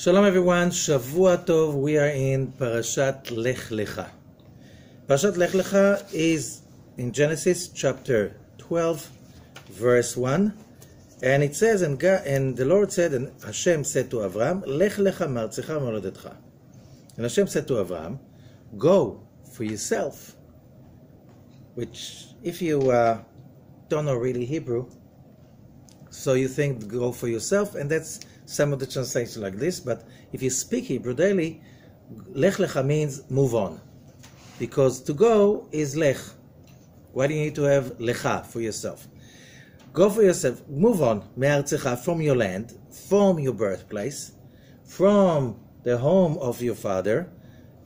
Shalom everyone, Shavua Tov. We are in Parashat Lekha. Parashat Lekha is in Genesis chapter 12, verse 1. And it says, and the Lord said, and Hashem said to Avram, Lekh lecha martzecha moladetcha. And Hashem said to Avram, go for yourself. Which, if you don't know really Hebrew, so you think go for yourself, and that's some of the translations like this, but if you speak Hebrew daily, Lekh lecha means move on. Because to go is Lekh. Why do you need to have Lekha for yourself? Go for yourself, move on, me'artzecha, from your land, from your birthplace, from the home of your father,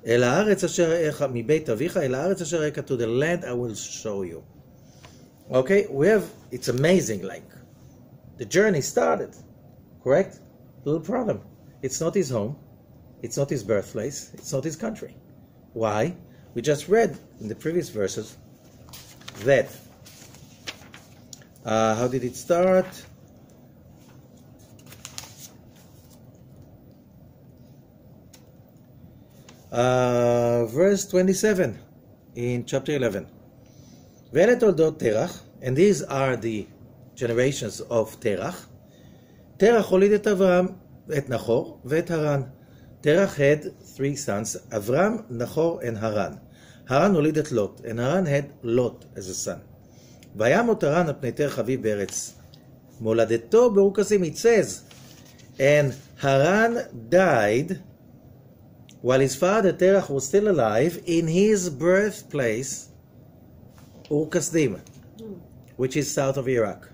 el haaretz asher echa mibeit avicha, el haaretz asher echa, to the land I will show you. Okay, it's amazing, like, the journey started, correct? Little problem. It's not his home, it's not his birthplace, it's not his country. Why? We just read in the previous verses that how did it start? Verse 27 in chapter 11. Ve'ele toldot Terach, and these are the generations of Terach. Terach holid et Avram, et Nachor, ve'et Haran. Terach had three sons, Avram, Nachor, and Haran. Haran holid et Lot, and Haran had Lot as a son. וימות הרן על פני תרח אביו בארץ מולדתו באורקסים. It says, and Haran died while his father Terach was still alive in his birthplace, Ur-Kasdim, which is south of Iraq.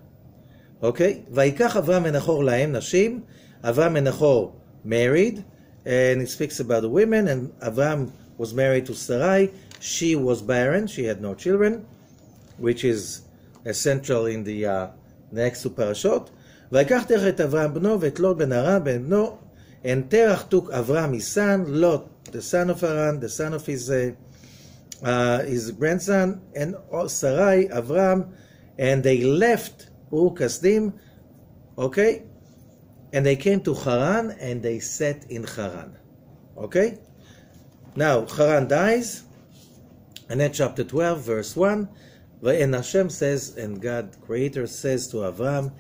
Okay? ויקח אברהם ונחור להם נשים. Avram and Nachor married, and it speaks about the women, and Avram was married to Sarai. She was barren, she had no children, which is essential in the next two parashot. ויקח תרח את אברהם בנו ואת לוט בן הרן בן בנו, and Terach took Avram his son, Lot the son of Haran, the son of his grandson, and Sarai, Avram, and they left Ur-Kasdim, okay, and they came to Haran, and they sat in Haran, okay. Now Haran dies, and then chapter 12, verse 1. And Hashem says, and God, Creator, says to Avram,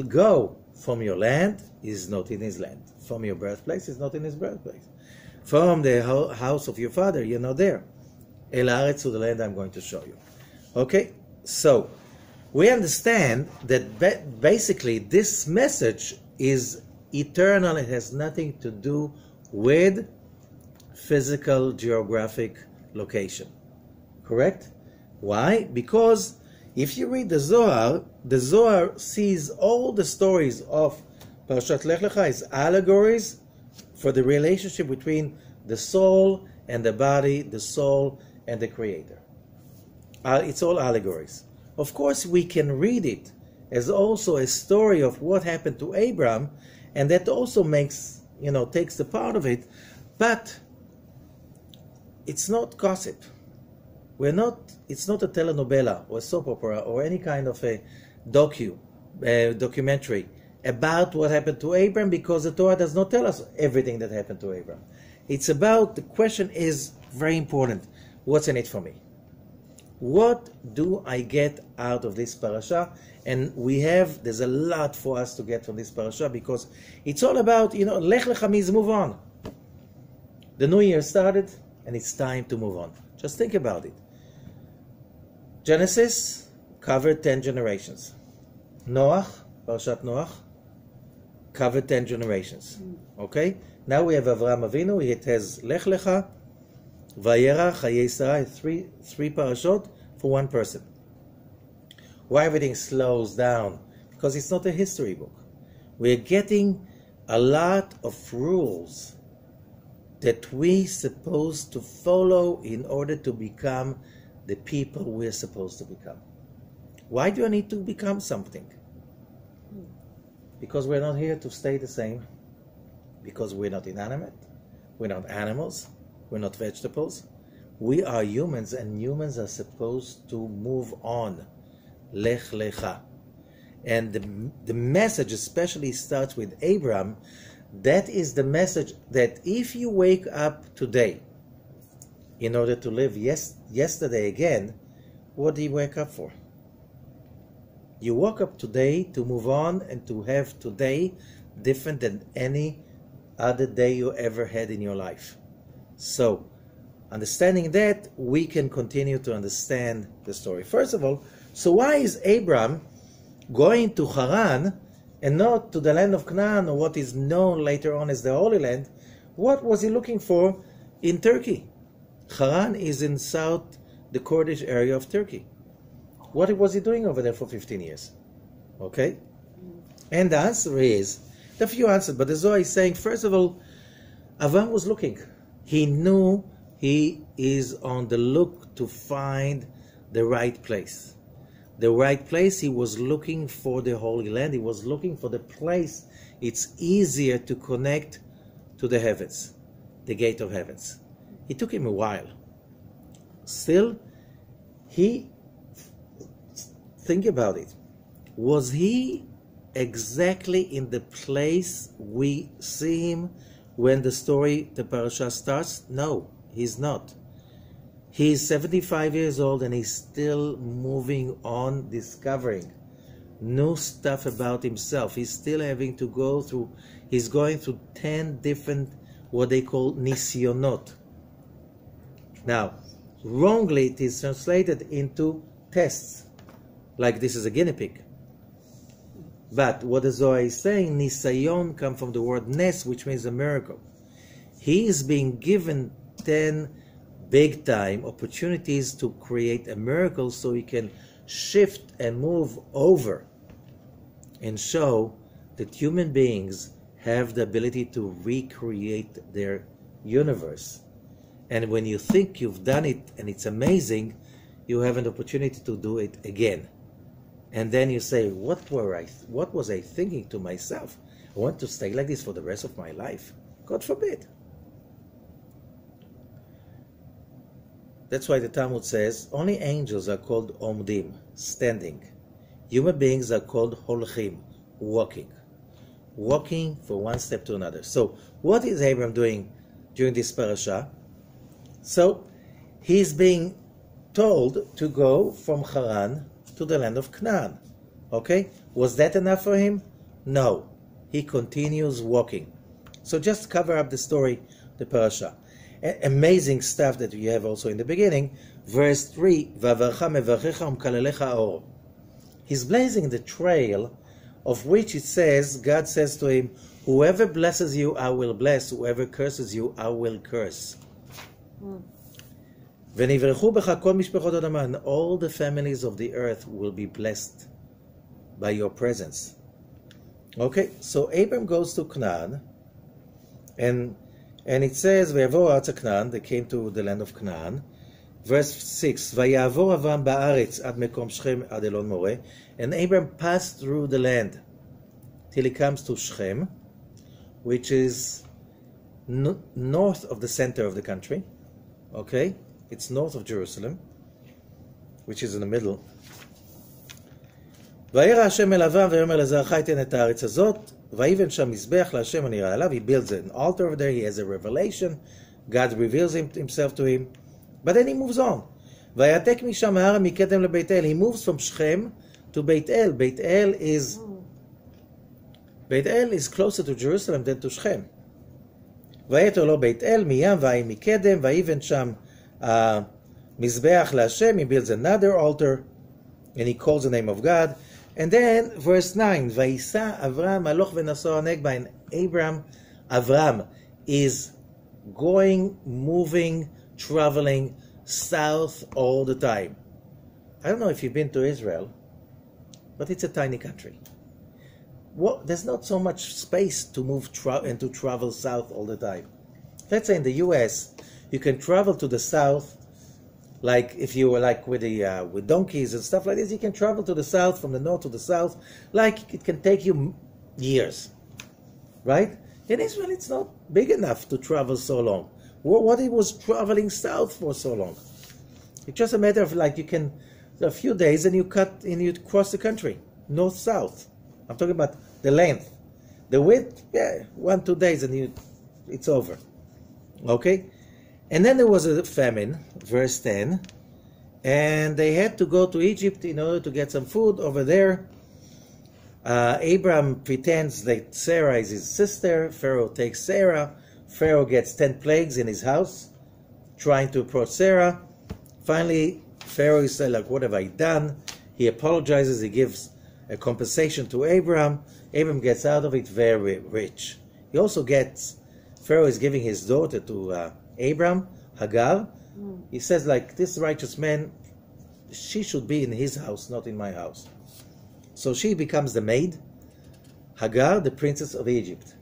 go from your land, is not in his land. From your birthplace, is not in his birthplace. From the house of your father, you're not there. El haaretz, to the land I'm going to show you. Okay? So, we understand that basically this message is eternal. It has nothing to do with physical, geographic location. Correct? Why? Because if you read the Zohar sees all the stories of Parashat Lekha as allegories for the relationship between the soul and the body, the soul and the Creator. It's all allegories. Of course, we can read it as also a story of what happened to Abraham, and that also makes, takes the part of it, but it's not gossip. It's not a telenovela or a soap opera or any kind of a documentary about what happened to Abraham, because the Torah does not tell us everything that happened to Abraham. It's about, the question is very important, what's in it for me? What do I get out of this parasha? And there's a lot for us to get from this parasha, because it's all about, Lekh lecha means move on. The new year started, and it's time to move on. Just think about it. Genesis covered 10 generations. Noach, Parashat Noach, covered 10 generations. Okay? Now we have Avraham Avinu. It has Lekh lecha, Vayera, Chayei Sarai, three parashot for one person. Why everything slows down? Because it's not a history book. We're getting a lot of rules that we're supposed to follow in order to become the people we're supposed to become. Why do I need to become something? Because we're not here to stay the same. Because we're not inanimate. We're not animals. We're not vegetables. We are humans, and humans are supposed to move on. Lekh lecha. And the message especially starts with Abraham, That is the message, that if you wake up today in order to live yesterday again, what do you wake up for? You woke up today to move on and to have today different than any other day you ever had in your life. So, understanding that, we can continue to understand the story. First of all, so why is Abram going to Haran and not to the land of Canaan, or what is known later on as the Holy Land? What was he looking for in Turkey? Haran is in south, the Kurdish area of Turkey. What was he doing over there for 15 years? Okay? And the answer is, there are few answers, but the Zohar is saying, first of all, Avram was looking. He knew he is on the look to find the right place. The right place, he was looking for the Holy Land. He was looking for the place it's easier to connect to the heavens, the gate of heavens. It took him a while. Still, think about it. Was he exactly in the place we see him when the story, the parasha starts? No, he's not. He's 75 years old and he's still moving on, discovering new stuff about himself. He's still having to go through, he's going through 10 different, what they call nisyonot. Now, wrongly it is translated into tests, like this is a guinea pig. But what the Zohar is saying, nisayon comes from the word nes, which means a miracle. He is being given 10 big time opportunities to create a miracle so he can shift and move over and show that human beings have the ability to recreate their universe. And when you think you've done it and it's amazing, you have an opportunity to do it again. And then you say, what was I thinking to myself? I want to stay like this for the rest of my life. God forbid. That's why the Talmud says, only angels are called omdim, standing. Human beings are called holchim, walking. Walking from one step to another. So, what is Abraham doing during this parasha? So, he's being told to go from Haran to the land of Canaan. Okay? Was that enough for him? No. He continues walking. So just cover up the story, the parasha. Amazing stuff that we have also in the beginning. Verse 3, he's blazing the trail of which it says, God says to him, whoever blesses you, I will bless. Whoever curses you, I will curse. And all the families of the earth will be blessed by your presence. Okay, so Abram goes to Canaan, and it says, they came to the land of Canaan. Verse 6, and Abram passed through the land till he comes to Shechem, which is north of the center of the country. Okay? It's north of Jerusalem, which is in the middle. וירא השם אל אברהם ויאמר לזרעך אתן את הארץ הזאת, ויבן שם מזבח להשם הנראה עליו. He builds an altar over there. He has a revelation. God reveals himself to him. But then he moves on. ויעתק משם ההר מקדם לבית אל. He moves from Shechem to Beit El. Beit El is closer to Jerusalem than to Shechem. ויתר לו בית אל מים ויהי מקדם, ויבן שם מזבח להשם. He builds another altar and he calls the name of God. And then verse 9, ויסע אברהם הלוך ונסוע נגבה. And Avram is going, moving, traveling south all the time. I don't know if you've been to Israel, but it's a tiny country. Well, there's not so much space to move and to travel south all the time. Let's say in the US, you can travel to the south, like if you were like with donkeys and stuff like this, you can travel to the south, from the north to the south, like it can take you years, right? In Israel, it's not big enough to travel so long. What it was traveling south for so long? It's just a matter of like you can, a few days and you cross the country, north-south. I'm talking about the length. The width, 1-2 days and it's over. Okay? And then there was a famine, verse 10, and they had to go to Egypt in order to get some food over there. Abraham pretends that Sarah is his sister. Pharaoh takes Sarah. Pharaoh gets 10 plagues in his house, trying to approach Sarah. Finally, Pharaoh is like, what have I done? He apologizes. He gives a compensation to Abraham. Abraham gets out of it very rich. He also gets, Pharaoh is giving his daughter to Abraham, Hagar. He says, like, this righteous man, she should be in his house, not in my house. So she becomes the maid, Hagar, the princess of Egypt.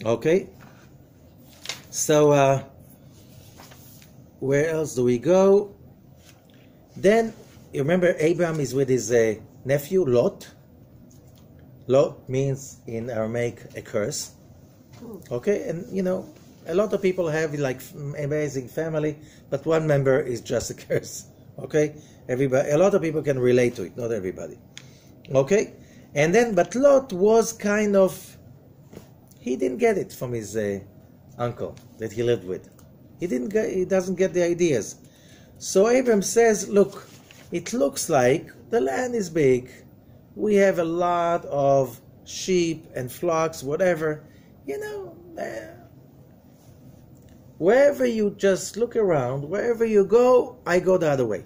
Okay? So, where else do we go? Then, you remember Abraham is with his nephew, Lot. Lot means in Aramaic a curse. Okay? And, you know, a lot of people have like amazing family, but one member is just a curse. Okay? Everybody, a lot of people can relate to it, not everybody. Okay? And then, but Lot was kind of, he didn't get it from his uncle that he lived with. He doesn't get the ideas. So Abraham says, look, it looks like the land is big. We have a lot of sheep and flocks, whatever. You know, wherever you just look around, wherever you go, I go the other way.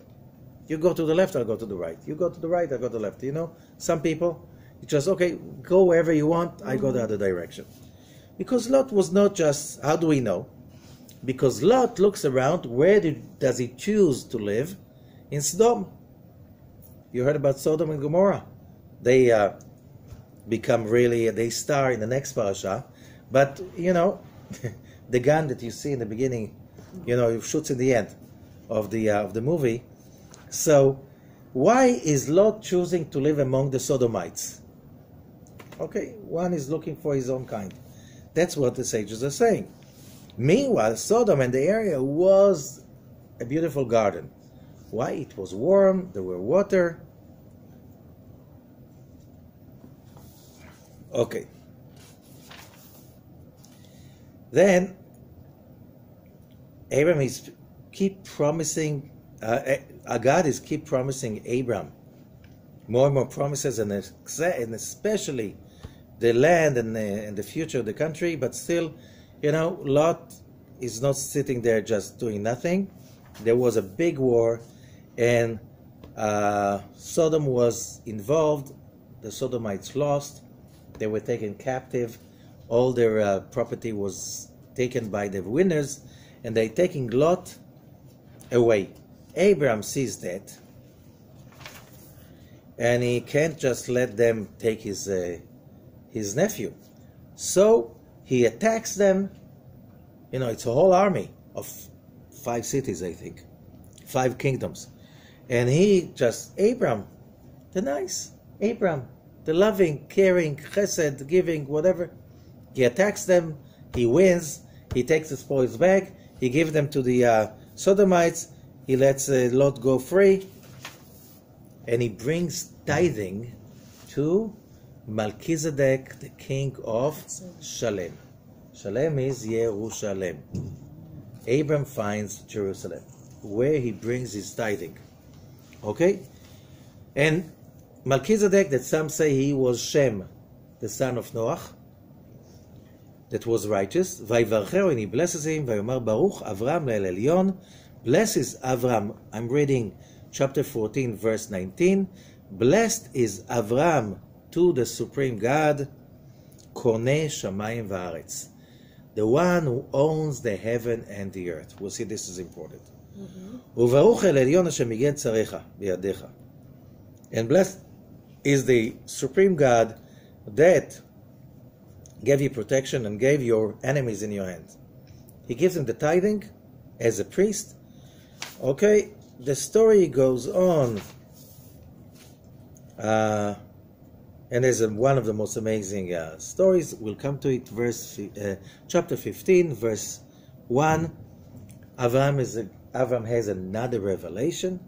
You go to the left, I'll go to the right. You go to the right, I go to the left. You know, some people, you just, okay, go wherever you want, I go the other direction. Because Lot was not just, how do we know? Because Lot looks around, where does he choose to live? In Sodom. You heard about Sodom and Gomorrah. They become really, they star in the next parasha. But, you know, the gun that you see in the beginning, you know, it shoots in the end of the movie. So, why is Lot choosing to live among the Sodomites? Okay, one is looking for his own kind. That's what the sages are saying. Meanwhile, Sodom and the area was a beautiful garden. Why? It was warm, there were water. Okay. Then, Abraham is keep promising, God is keep promising Abraham more and more promises, and especially the land and the future of the country, but still, you know, Lot is not sitting there just doing nothing. There was a big war, and Sodom was involved. The Sodomites lost. They were taken captive. All their property was taken by the winners, and they're taking Lot away. Abraham sees that, and he can't just let them take his nephew. So he attacks them. You know, it's a whole army of 5 cities, I think, 5 kingdoms. And he just, Abraham, the nice, Abraham, the loving, caring, chesed, giving, whatever. He attacks them, he wins, he takes the spoils back, he gives them to the Sodomites, he lets Lot go free, and he brings tithing to Melchizedek, the king of Shalem. Shalem is Yerushalem. Abram finds Jerusalem, where he brings his tithing. Okay? And Melchizedek, that some say he was Shem, the son of Noah, that was righteous. Vayvarcheu, and he blesses him. Vayomar Baruch Avram le'el Elyon. Blesses Avram. I'm reading chapter 14, verse 19. Blessed is Avram to the Supreme God, Koneh Shamayim Va'aretz, the one who owns the heaven and the earth. We'll see this is important. Uvaruch el Elyon Hashem iged tzarecha biyadecha. And blessed is the Supreme God that gave you protection and gave your enemies in your hands. He gives him the tithing as a priest. Okay, the story goes on. And there's one of the most amazing stories. We'll come to it. Chapter 15, verse 1. Avram has another revelation,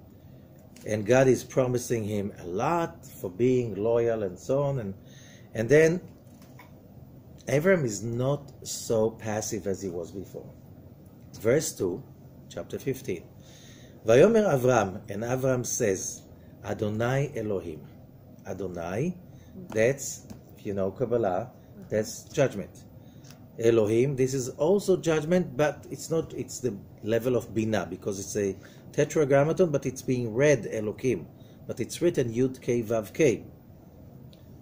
and God is promising him a lot for being loyal and so on. And then Abraham is not so passive as he was before. Verse 2, chapter 15. Vayomer Avram, and Avram says, Adonai Elohim. Adonai, that's, if you know Kabbalah, that's judgment. Elohim, this is also judgment, but it's not, it's the level of Binah, because it's a tetragrammaton, but it's being read Elohim. But it's written Youdkevitch.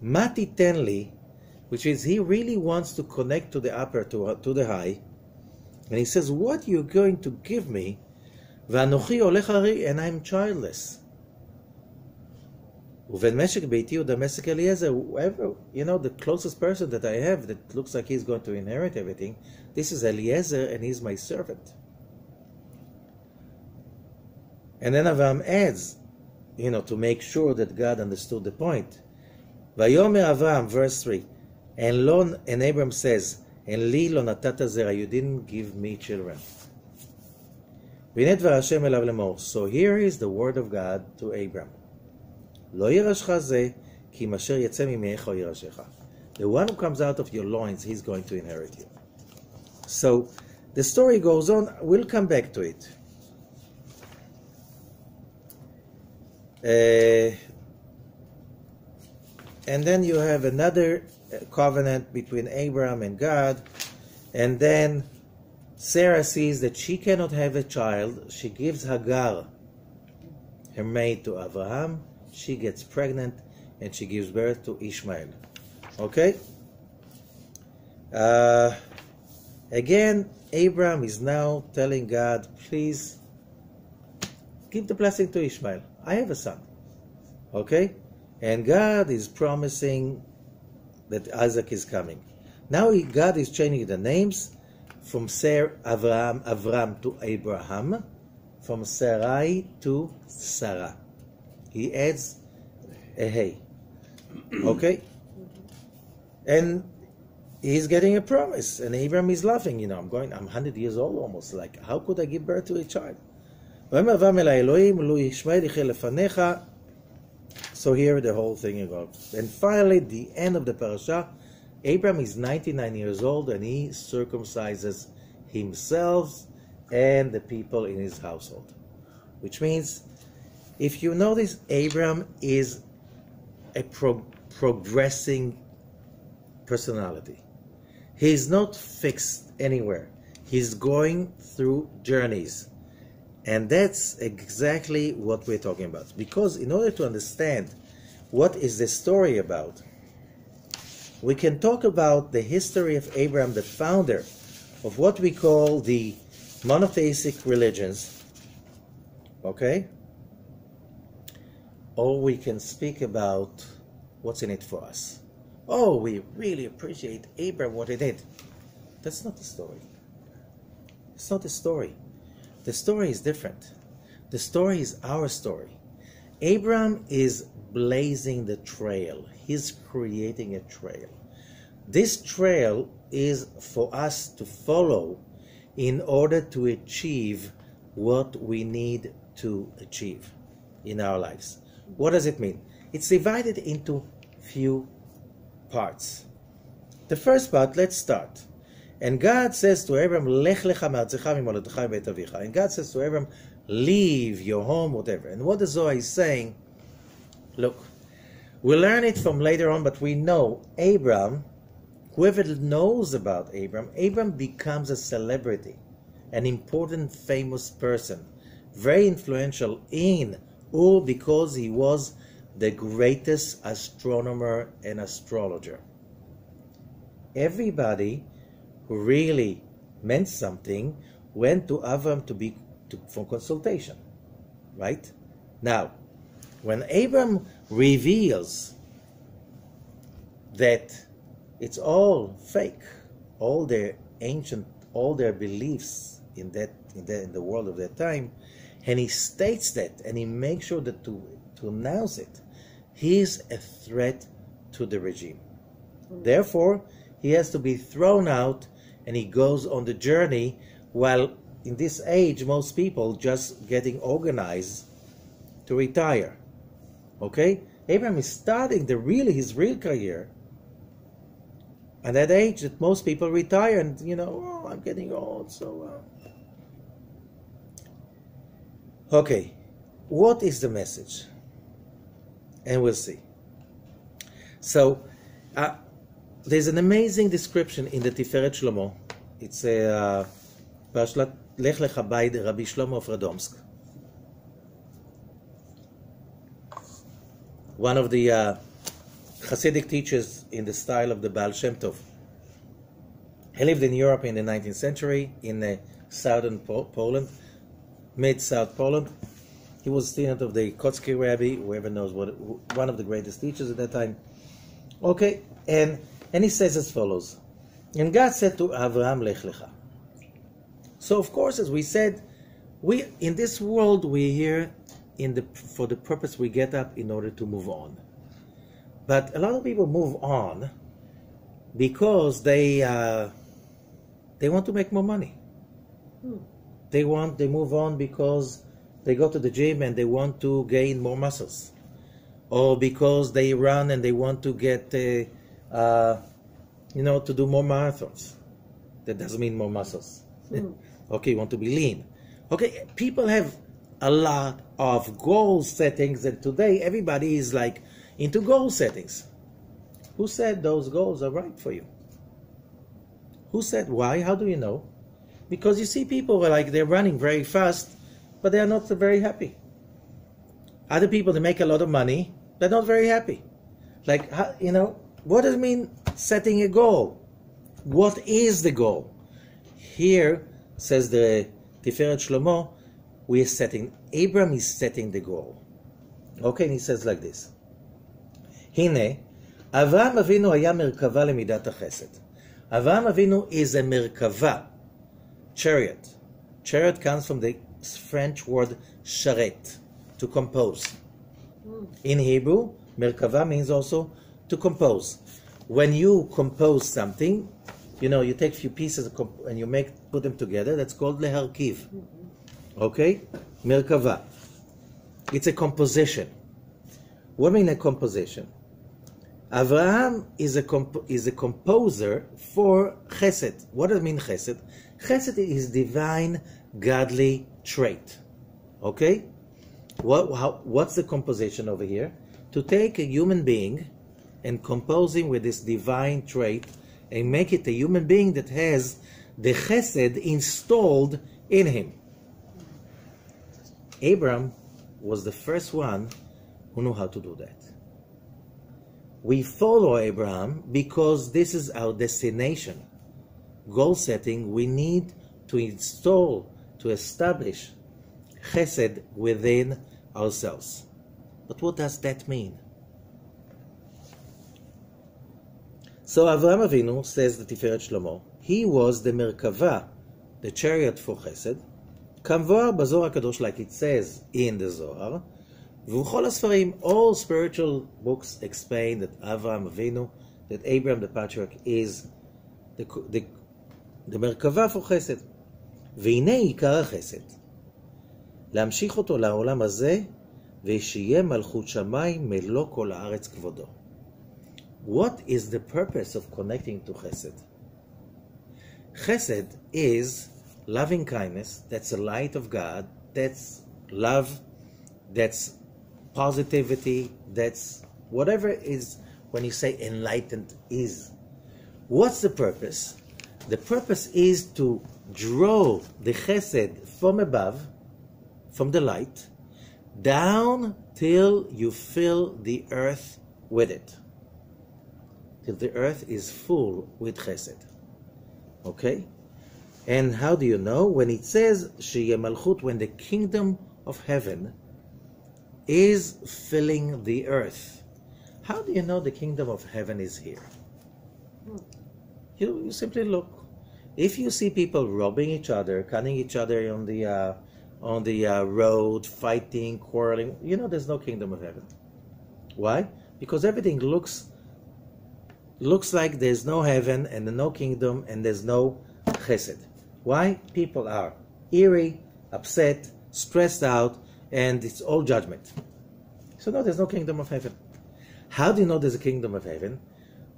Mati Tenli, which is he really wants to connect to the upper, to the high. And he says, what you're going to give me, V'anochi olech ari, and I'm childless. Uven meshek beiti udamesek Eliezer, whoever, you know, the closest person that I have that looks like he's going to inherit everything, this is Eliezer, and he's my servant. And then Avram adds, you know, to make sure that God understood the point. Vayomer Avram, verse 3, and Abram says, and li lo natata zera, you didn't give me children. V'nei dvar Hashem elav lemor. So here is the word of God to Abram. Lo yirashcha zeh, ki masher yetzeh mimecha yirashecha. The one who comes out of your loins, he's going to inherit you. So the story goes on. We'll come back to it. And then you have another covenant between Abraham and God, and then Sarah sees that she cannot have a child. She gives Hagar, her maid, to Abraham. She gets pregnant, and she gives birth to Ishmael. Okay? Again, Abraham is now telling God, please give the blessing to Ishmael. I have a son. Okay? And God is promising that Isaac is coming. Now God is changing the names from Avram to Abraham, from Sarai to Sarah. He adds a hey. Okay? And he's getting a promise. And Abraham is laughing, you know, I'm 100 years old almost. Like, how could I give birth to a child? So here the whole thing goes. And finally, the end of the parasha, Abraham is 99 years old, and he circumcises himself and the people in his household. Which means, if you notice, Abraham is a progressing personality. He's not fixed anywhere. He's going through journeys. And that's exactly what we're talking about. Because in order to understand what is the story about, we can talk about the history of Abraham, the founder of what we call the monotheistic religions. Okay? Or we can speak about what's in it for us. Oh, we really appreciate Abraham, what he did. That's not the story. It's not the story. The story is different. The story is our story. Abraham is blazing the trail. He's creating a trail. This trail is for us to follow in order to achieve what we need to achieve in our lives. What does it mean? It's divided into few parts. The first part, let's start. And God says to Abram, Lekh Lekha ma'artzecha mimoledecha ve'et avicha. And God says to Abram, leave your home, whatever. And what the Zohar is saying, look, we'll learn it from later on, but we know Abram, whoever knows about Abram becomes a celebrity, an important, famous person, very influential in Ur because he was the greatest astronomer and astrologer. Everybody who really meant something went to Avram for consultation, right? Now, when Abram reveals that it's all fake, all their beliefs in the world of that time, and he states that, and he makes sure that to announce it, he is a threat to the regime. Therefore, he has to be thrown out, and he goes on the journey, while in this age, most people just getting organized to retire. Okay? Abraham is starting his real career at that age that most people retire and, oh, I'm getting old, so... Okay, what is the message? And we'll see. So, there's an amazing description in the Tiferet Shlomo. It's a Lekh Lekha by Rabbi Shlomo of Radomsk. One of the Hasidic teachers in the style of the Baal Shem Tov. He lived in Europe in the 19th century, in southern Poland, mid-south Poland. He was a student of the Kotzky Rabbi, whoever knows one of the greatest teachers at that time. Okay, and he says as follows, and God said to Avraham, Lekh Lekha. So of course, as we said, we in this world we're here for the purpose we get up in order to move on. But a lot of people move on because they want to make more money. They move on because they go to the gym and they want to gain more muscles, or because they run and they want to get to do more marathons. That doesn't mean more muscles. Okay, you want to be lean. Okay, people have a lot of goal settings, and today everybody is like into goal settings. Who said those goals are right for you? Who said why? How do you know? Because you see people they're running very fast, but they are not very happy. Other people, they make a lot of money, they're not very happy. What does it mean setting a goal? What is the goal? Here, says the Tiferet Shlomo, Abraham is setting the goal. Okay, and he says like this. Hine, Avraham Avinu haya merkava lemidat hachesed. Avraham Avinu is a merkava, chariot. Chariot comes from the French word sharet, to compose. In Hebrew, merkava means also to compose. When you compose something, you take a few pieces and you put them together, that's called leharkiv. Okay? Merkava. It's a composition. What mean a composition? Avraham is a composer for chesed. What does it mean chesed? Chesed is divine, godly trait. Okay? What's the composition over here? To take a human being and compose him with this divine trait and make it a human being that has the chesed installed in him. Abraham was the first one who knew how to do that. We follow Abraham because this is our destination. Goal setting, we need to establish chesed within ourselves. But what does that mean? So Avraham Avinu, says the Tiferet Shlomo, he was the Merkava, the chariot for chesed, Kamvar b'Zohar HaKadosh, like it says in the Zohar, V'uchol HaSfarim, all spiritual books explain that Avraham Avinu, that Abraham the patriarch is the Merkava for chesed. V'hinei ikar chesed, להמשיך אותו לעולם הזה, ושיהיה מלכות שמיים מלוא כל הארץ כבודו. What is the purpose of connecting to chesed? Chesed is loving kindness, that's the light of God, that's love, that's positivity, that's whatever is when you say enlightened is. What's the purpose? The purpose is to draw the chesed from above, from the light, down till you fill the earth with it. Till the earth is full with chesed. Okay? And how do you know? When it says Sheyeh Malchut, when the kingdom of heaven is filling the earth. How do you know the kingdom of heaven is here? You simply look. If you see people robbing each other, cutting each other on the road, fighting, quarreling, there's no kingdom of heaven. Why? Because everything looks like there's no heaven and no kingdom and there's no chesed. Why? People are eerie, upset, stressed out, and it's all judgment. So no, there's no kingdom of heaven. How do you know there's a kingdom of heaven?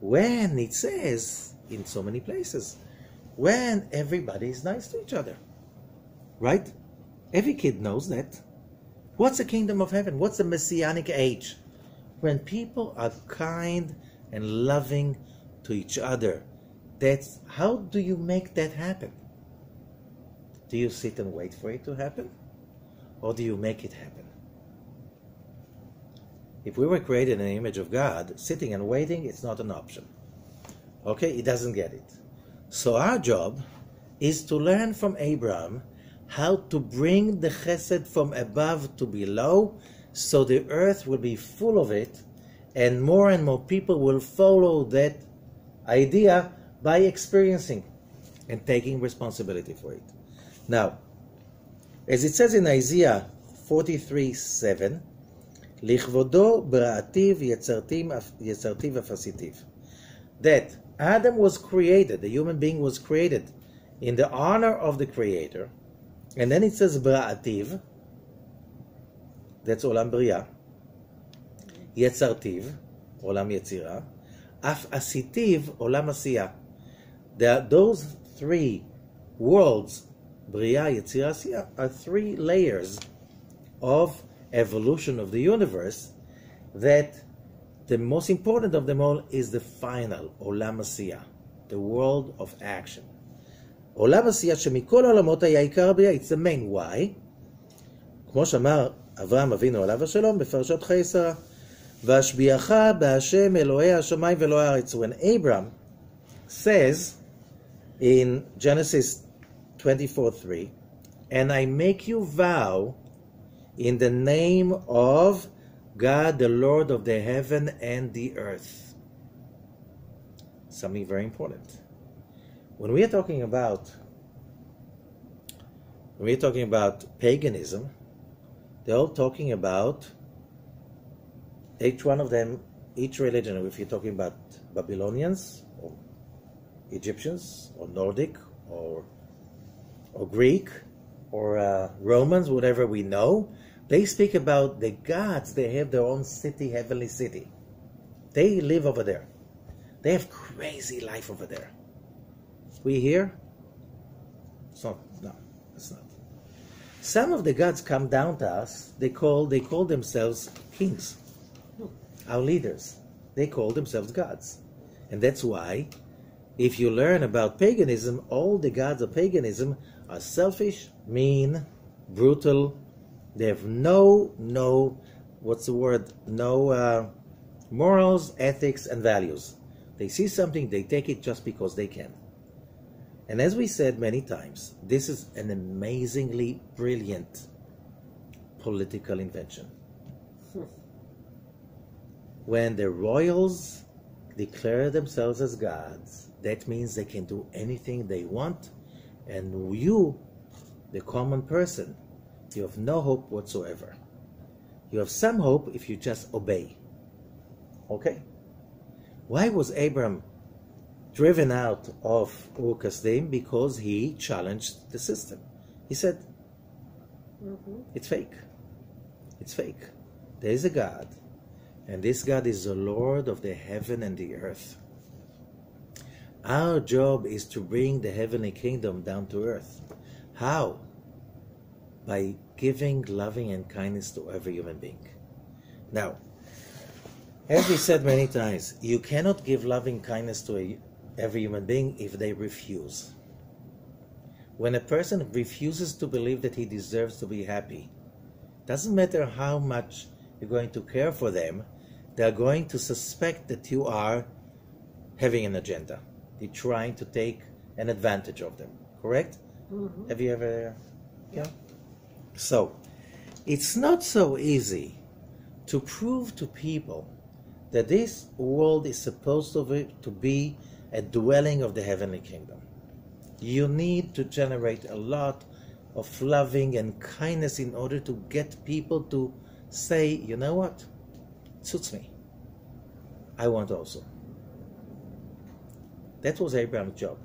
when it says, in so many places, when everybody is nice to each other. Right? Every kid knows that. What's the kingdom of heaven? What's the messianic age? When people are kind and loving to each other. That's how do you make that happen? Do you sit and wait for it to happen? Or do you make it happen? If we were created in the image of God, sitting and waiting, it's not an option. Okay? It doesn't get it. So our job is to learn from Abraham how to bring the chesed from above to below, so the earth will be full of it, and more people will follow that idea by experiencing and taking responsibility for it. Now, as it says in Isaiah 43:7, Lichvodo bra'ativ yetzartiv afasitiv, that Adam was created, the human being was created in the honor of the Creator, and then it says bra'ativ, that's olam bria, yetzartiv, olam yetzira, af asitiv, olam asiya. Those three worlds, bria, yetzira, asiya, are three layers of evolution of the universe, that the most important of them all is the final, olam asiya, the world of action. Olam asiya shemikol olamot haya ikar bria, it's the main. Why? כמו שאמר אברהם אבינו עליו השלום בפרשת חיי שרה, והשביעך בהשם אלוהי השמיים ואלוהי הארץ. When Abraham says in Genesis 24:3, and I make you vow in the name of God, the Lord of the heaven and the earth. Something very important. When we are talking about paganism, they're all talking about each one of them, each religion. If you're talking about Babylonians or Egyptians or Nordic or Greek or Romans, whatever we know, they speak about the gods. They have their own city, heavenly city. They live over there. They have crazy life over there. We here? No, it's not. Some of the gods come down to us. They call themselves kings. Our leaders. They call themselves gods. And that's why, if you learn about paganism, all the gods of paganism are selfish, mean, brutal. They have no morals, ethics, and values. They see something, they take it just because they can. And as we said many times, this is an amazingly brilliant political invention. When the royals declare themselves as gods, that means they can do anything they want, and you, the common person, you have no hope whatsoever. You have some hope if you just obey. Okay? Why was Abram driven out of Ur Kasdim? Because he challenged the system. He said, it's fake. It's fake. There is a God, and this God is the Lord of the heaven and the earth. Our job is to bring the heavenly kingdom down to earth. How? By giving loving and kindness to every human being. Now, as we said many times, you cannot give loving kindness to every human being if they refuse. When a person refuses to believe that he deserves to be happy, doesn't matter how much you're going to care for them, they're going to suspect that you are having an agenda. You're trying to take an advantage of them. Correct? Mm-hmm. Have you ever... Yeah? So, it's not so easy to prove to people that this world is supposed to be a dwelling of the heavenly kingdom. You need to generate a lot of loving and kindness in order to get people to say, you know what, it suits me. I want also. That was Abraham's job.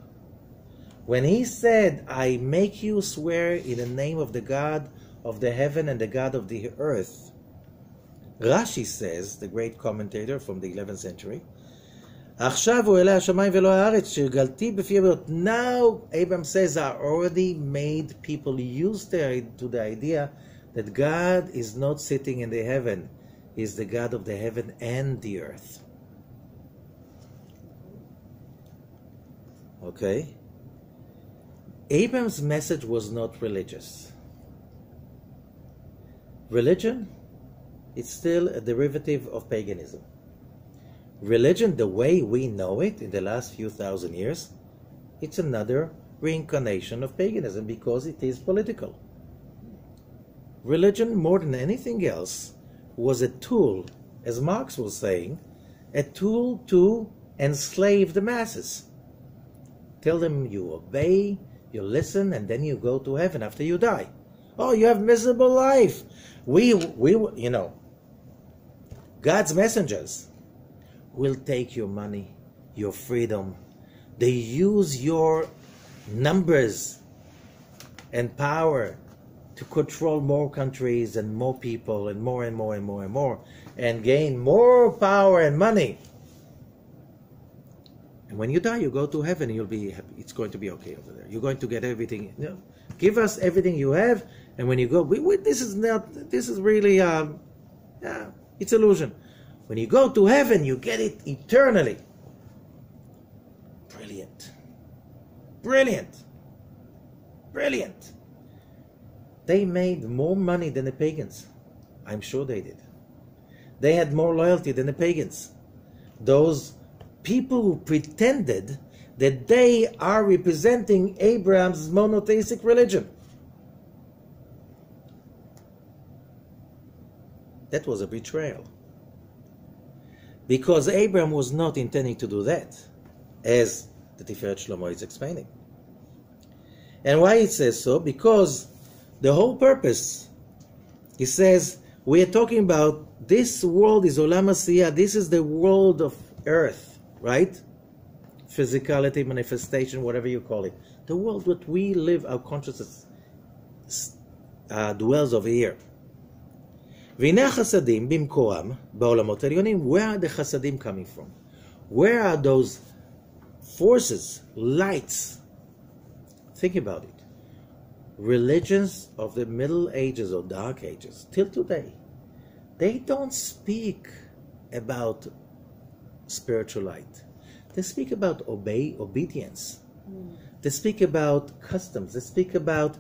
When he said, I make you swear in the name of the God of the heaven and the God of the earth, Rashi says, the great commentator from the 11th century, עכשיו הוא אלה השמיים ולא הארץ, שגלתי בפי הבריות. Now, Abraham says, I already made people used to the idea that God is not sitting in the heaven. He is the God of the heaven and the earth. Okay? Abraham's message was not religious. Religion, it's still a derivative of paganism. Religion, the way we know it in the last few thousand years, it's another reincarnation of paganism because it is political. Religion, more than anything else, was a tool, as Marx was saying, a tool to enslave the masses. Tell them you obey, you listen, and then you go to heaven after you die. Oh, you have miserable life. We God's messengers will take your money, your freedom. They use your numbers and power to control more countries and more people and more and more and more and more, and gain more power and money. And when you die, you go to heaven and you'll be happy. It's going to be okay over there. You're going to get everything. You know, give us everything you have, and when you go, this is really, it's illusion. When you go to heaven, you get it eternally. Brilliant. Brilliant. Brilliant. They made more money than the pagans. I'm sure they did. They had more loyalty than the pagans. Those people who pretended that they are representing Abraham's monotheistic religion. That was a betrayal. Because Abraham was not intending to do that, as the Tiferet Shlomo is explaining. And why it says so? Because the whole purpose, he says, we are talking about this world is Olam Asiyah, this is the world of earth, right? Physicality, manifestation, whatever you call it. The world that we live, our consciousness dwells over here. והנה החסדים במקורם בעולמות העליונים. Where are the chasadim coming from? Where are those forces, lights? Think about it. Religions of the Middle Ages or Dark Ages, till today, they don't speak about spiritual light. They speak about obedience. They speak about customs. They speak about,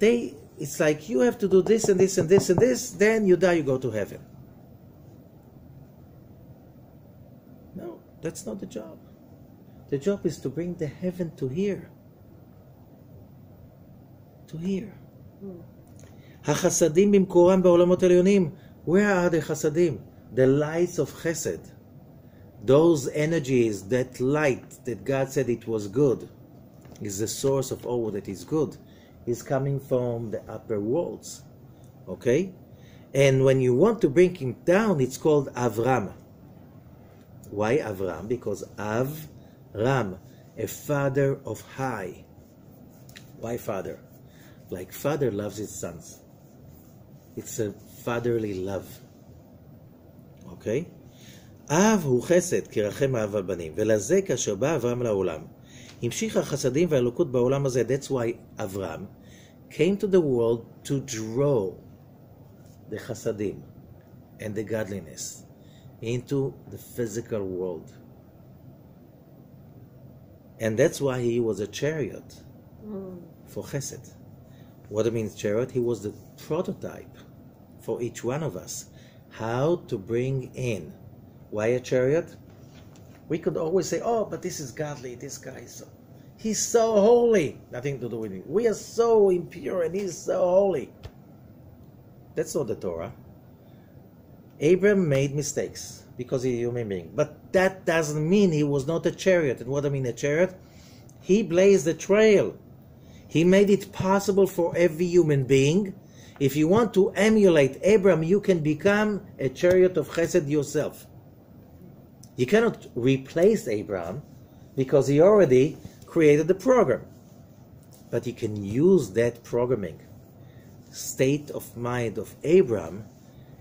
it's like you have to do this and this and this and this, then you die, you go to heaven. No, that's not the job. The job is to bring the heaven to here. To here. החסדים במקורם בעולמות העליונים. Where are the chasadim? The lights of chesed. Those energies, that light that God said it was good, is the source of all that is good, is coming from the upper worlds. Okay? And when you want to bring him down, it's called Avram. Why Avram? Because Avram, a father of high. Why father? Like father loves his sons. It's a fatherly love. Okay? אב הוא חסד, כי רחם אב על בנים, ולזה כאשר בא אברהם לעולם. המשיך החסדים והאלוקות בעולם הזה. That's why Avram came to the world to draw the chasadim and the godliness into the physical world. And that's why he was a chariot for chesed. What it means chariot? He was the prototype for each one of us. How to bring in. Why a chariot? We could always say, oh, but this is godly, this guy is so, he's so holy. Nothing to do with it. We are so impure and he's so holy. That's not the Torah. Abraham made mistakes because he's a human being. But that doesn't mean he was not a chariot. And what I mean a chariot? He blazed the trail. He made it possible for every human being. If you want to emulate Abraham, you can become a chariot of chesed yourself. You cannot replace Abraham because he already created the program. But you can use that programming, state of mind of Abraham,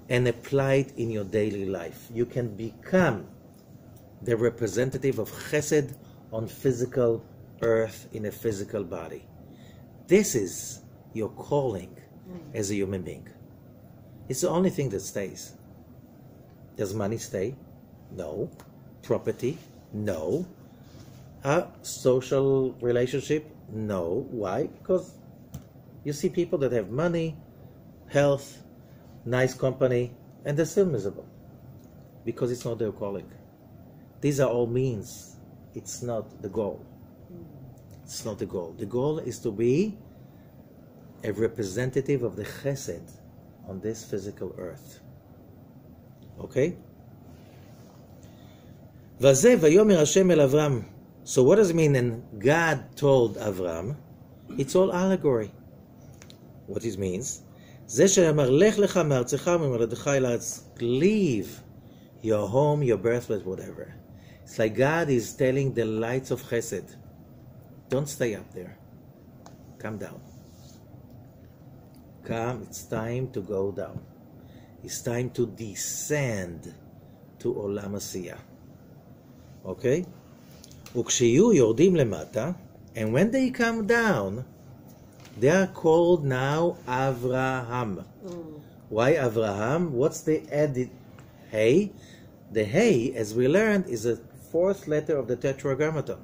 and apply it in your daily life. You can become the representative of chesed on physical earth in a physical body. This is your calling as a human being. It's the only thing that stays. Does money stay? No. Property? No. A social relationship? No. Why? Because you see people that have money, health, nice company, and they're still miserable. Because it's not their calling. These are all means. It's not the goal. It's not the goal. The goal is to be a representative of the chesed on this physical earth. Okay? וזה ויאמר השם אל אברהם. So what does it mean? And God told Avram, it's all allegory. What it means? זה שאמר לך לך מארצך וממולדתך אל הארץ. Leave your home, your birthplace, whatever. It's like God is telling the lights of chesed, don't stay up there. Come down. Come, it's time to go down. It's time to descend to עולם עשייה. Okay? וכשיהיו יורדים למטה, and when they come down, they are called now Avraham. Why Avraham? What's the added hey? The hey, as we learned, is the fourth letter of the Tetragrammaton.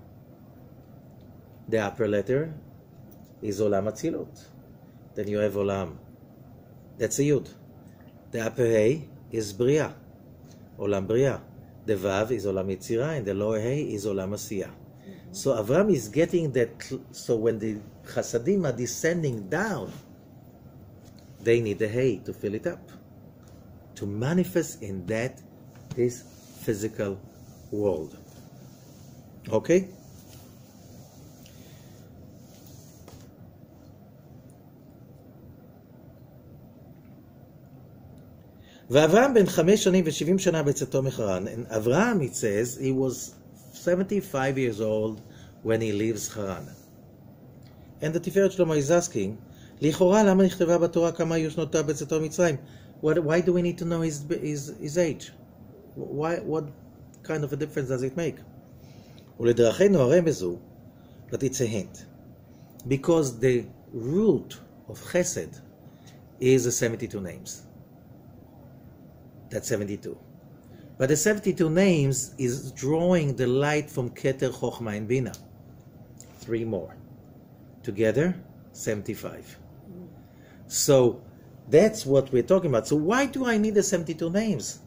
The upper letter is Olam Atzilut. Then you have Olam. That's a Yud. The upper hey is Bria. Olam Bria. The Vav is Olam Yetzirah, and the lower hey is Olam Asiyah. So Avram is getting that. So when the Chasadim are descending down, they need the hay to fill it up, to manifest in this physical world. Okay? ואברהם בן 5 שנים ו70 שנה בצאתו מחרן. And Avraham, it says, he was 75 years old when he leaves Haran. And the Tiferet Shlomo is asking, לכאורה למה נכתבה בתורה כמה היו שנותיו בצאתו ממצרים? Why do we need to know his age? What kind of a difference does it make? ולדרכנו הרמז הוא, but it's a hint. Because the root of chesed is the 72 names. That's 72. But the 72 names is drawing the light from Keter, Chochma, and Bina. 3 more. Together, 75. So that's what we're talking about. So why do I need the 72 names?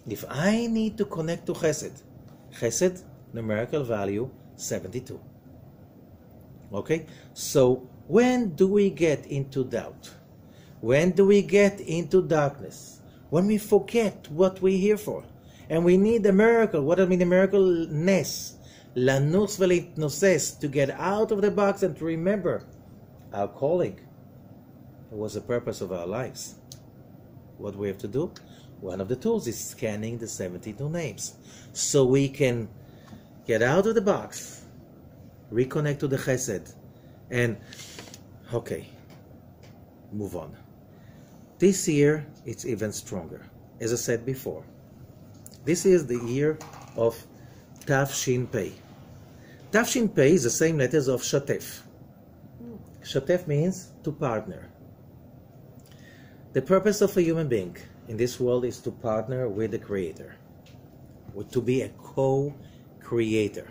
If I need to connect to Chesed, Chesed, numerical value, 72. Okay? So when do we get into doubt? When do we get into darkness? When we forget what we're here for. And we need a miracle. What does it mean, a miracle? Nes. Lanus ve'litnoses. To get out of the box and to remember our calling. It was the purpose of our lives. What we have to do? One of the tools is scanning the 72 names. So we can get out of the box, reconnect to the chesed, and, okay, move on. This year, it's even stronger. As I said before, this is the year of Tav Shin Pei. Tav Shin Pei is the same letters of Shatef. Shatef means to partner. The purpose of a human being in this world is to partner with the Creator, to be a co-creator.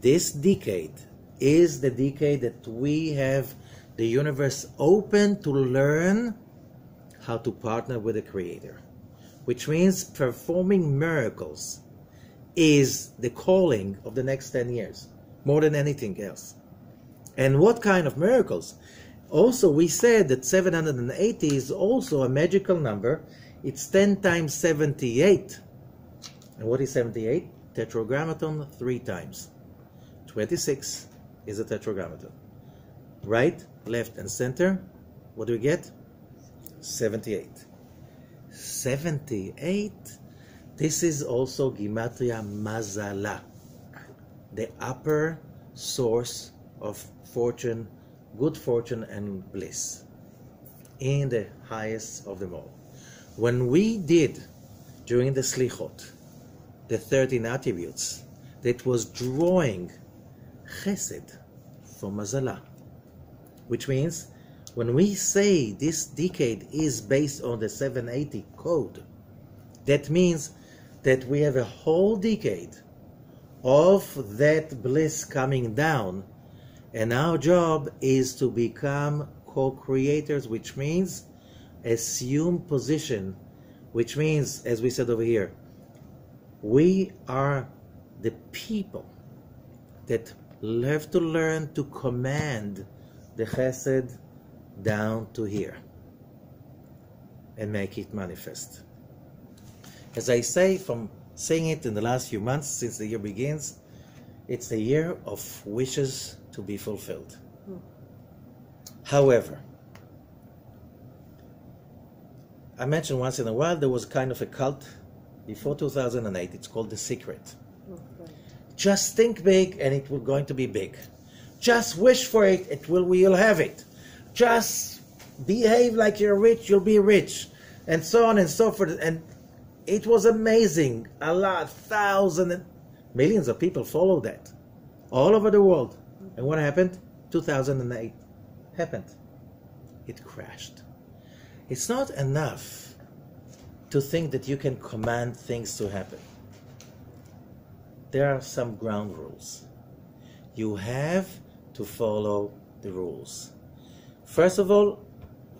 This decade is the decade that we have the universe open to learn how to partner with the Creator, which means performing miracles is the calling of the next 10 years, more than anything else. And what kind of miracles? Also, we said that 780 is also a magical number. It's 10 times 78. And what is 78? Tetragrammaton 3 times. 26 is a tetragrammaton. Right, left, and center. What do we get? 78. 78. This is also Gematria Mazala, the upper source of fortune, good fortune and bliss, in the highest of them all. When we did, during the Slichot, the 13 attributes that was drawing chesed from mazala. Which means, when we say this decade is based on the 780 code, that means that we have a whole decade of that bliss coming down, and our job is to become co-creators, which means assume position, which means, as we said over here, we are the people that have to learn to command the chesed down to here and make it manifest. As I say, from saying it in the last few months since the year begins, it's a year of wishes to be fulfilled. However, I mentioned once in a while there was kind of a cult before 2008. It's called The Secret. Okay. Just think big and it will going to be big. Just wish for it, we'll have it. Just behave like you're rich, you'll be rich. And so on and so forth. And it was amazing. A lot, thousands, millions of people followed that. All over the world. And what happened? 2008 happened. It crashed. It's not enough to think that you can command things to happen. There are some ground rules. You have to follow the rules. First of all,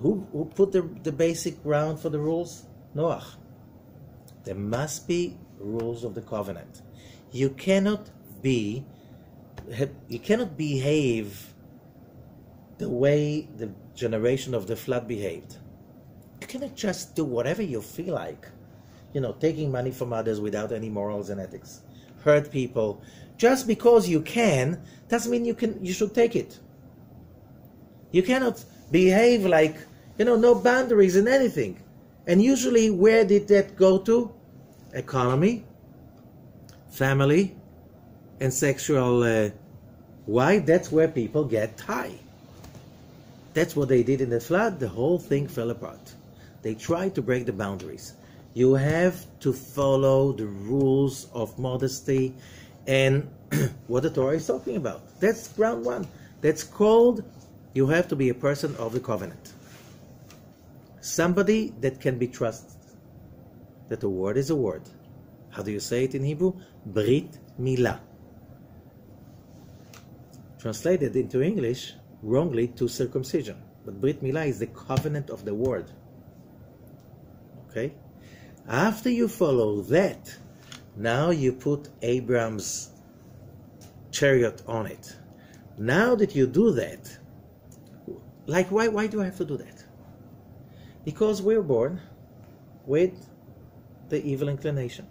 who put the basic ground for the rules? Noach. There must be rules of the covenant. You cannot behave the way the generation of the flood behaved. You cannot just do whatever you feel like. Taking money from others without any morals and ethics. Hurt people. Just because you can, doesn't mean you should take it. You cannot behave like, no boundaries in anything. And usually, where did that go to? Economy, family, and sexual. Why? That's where people get high. That's what they did in the flood. The whole thing fell apart. They tried to break the boundaries. You have to follow the rules of modesty and what the Torah is talking about. That's ground one. That's called, you have to be a person of the covenant. Somebody that can be trusted. That a word is a word. How do you say it in Hebrew? Brit Milah. Translated into English, wrongly, to circumcision. But Brit Milah is the covenant of the word. Okay? After you follow that, now you put Abraham's chariot on it. Now that you do that, like why do I have to do that? Because we're born with the evil inclination.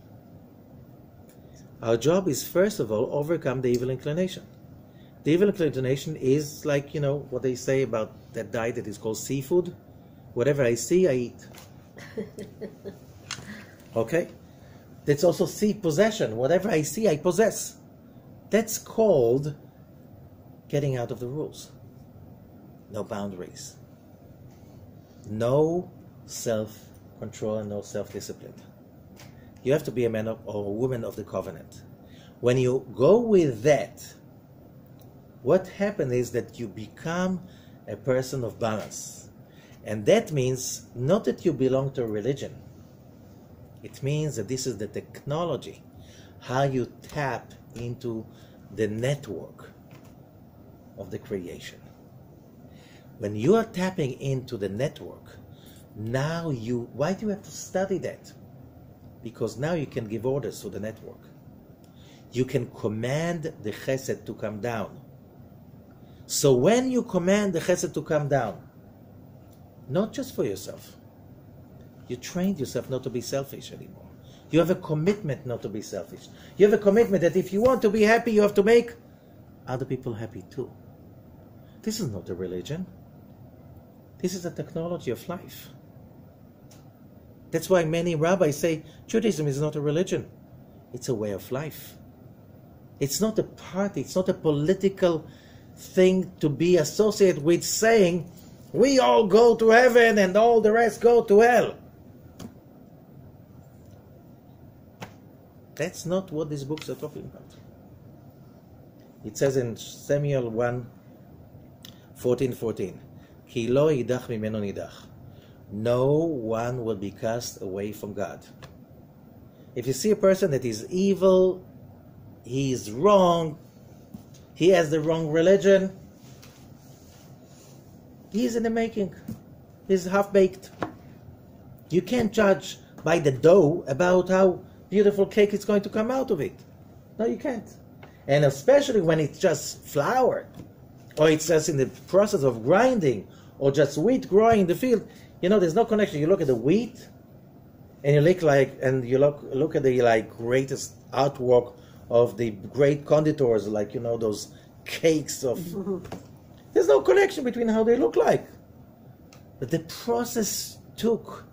Our job is first of all overcome the evil inclination. The evil inclination is like, what they say about that diet that is called seafood. Whatever I see, I eat. Okay? That's also possession. Whatever I see, I possess. That's called getting out of the rules. No boundaries. No self-control and no self-discipline. You have to be a man or a woman of the covenant. When you go with that, what happens is that you become a person of balance. And that means not that you belong to a religion. It means that this is the technology, how you tap into the network of the creation. When you are tapping into the network, now why do you have to study that? Because now you can give orders to the network. You can command the chesed to come down. So when you command the chesed to come down, not just for yourself, you trained yourself not to be selfish anymore. You have a commitment not to be selfish. You have a commitment that if you want to be happy, you have to make other people happy too. This is not a religion. This is a technology of life. That's why many rabbis say Judaism is not a religion. It's a way of life. It's not a party. It's not a political thing to be associated with saying we all go to heaven and all the rest go to hell. That's not what these books are talking about. It says in Samuel 1:14, Ki lo yidach mimeno nidach. No one will be cast away from God. If you see a person that is evil, he is wrong, he has the wrong religion, he is in the making. He's half-baked. You can't judge by the dough about how beautiful cake is going to come out of it. No, you can't. And especially when it's just flour, or it's just in the process of grinding, or just wheat growing in the field. You know, there's no connection. You look at the wheat, and you look at the greatest artwork of the great conditors, like, you know, those cakes of. There's no connection between how they look like. But the process took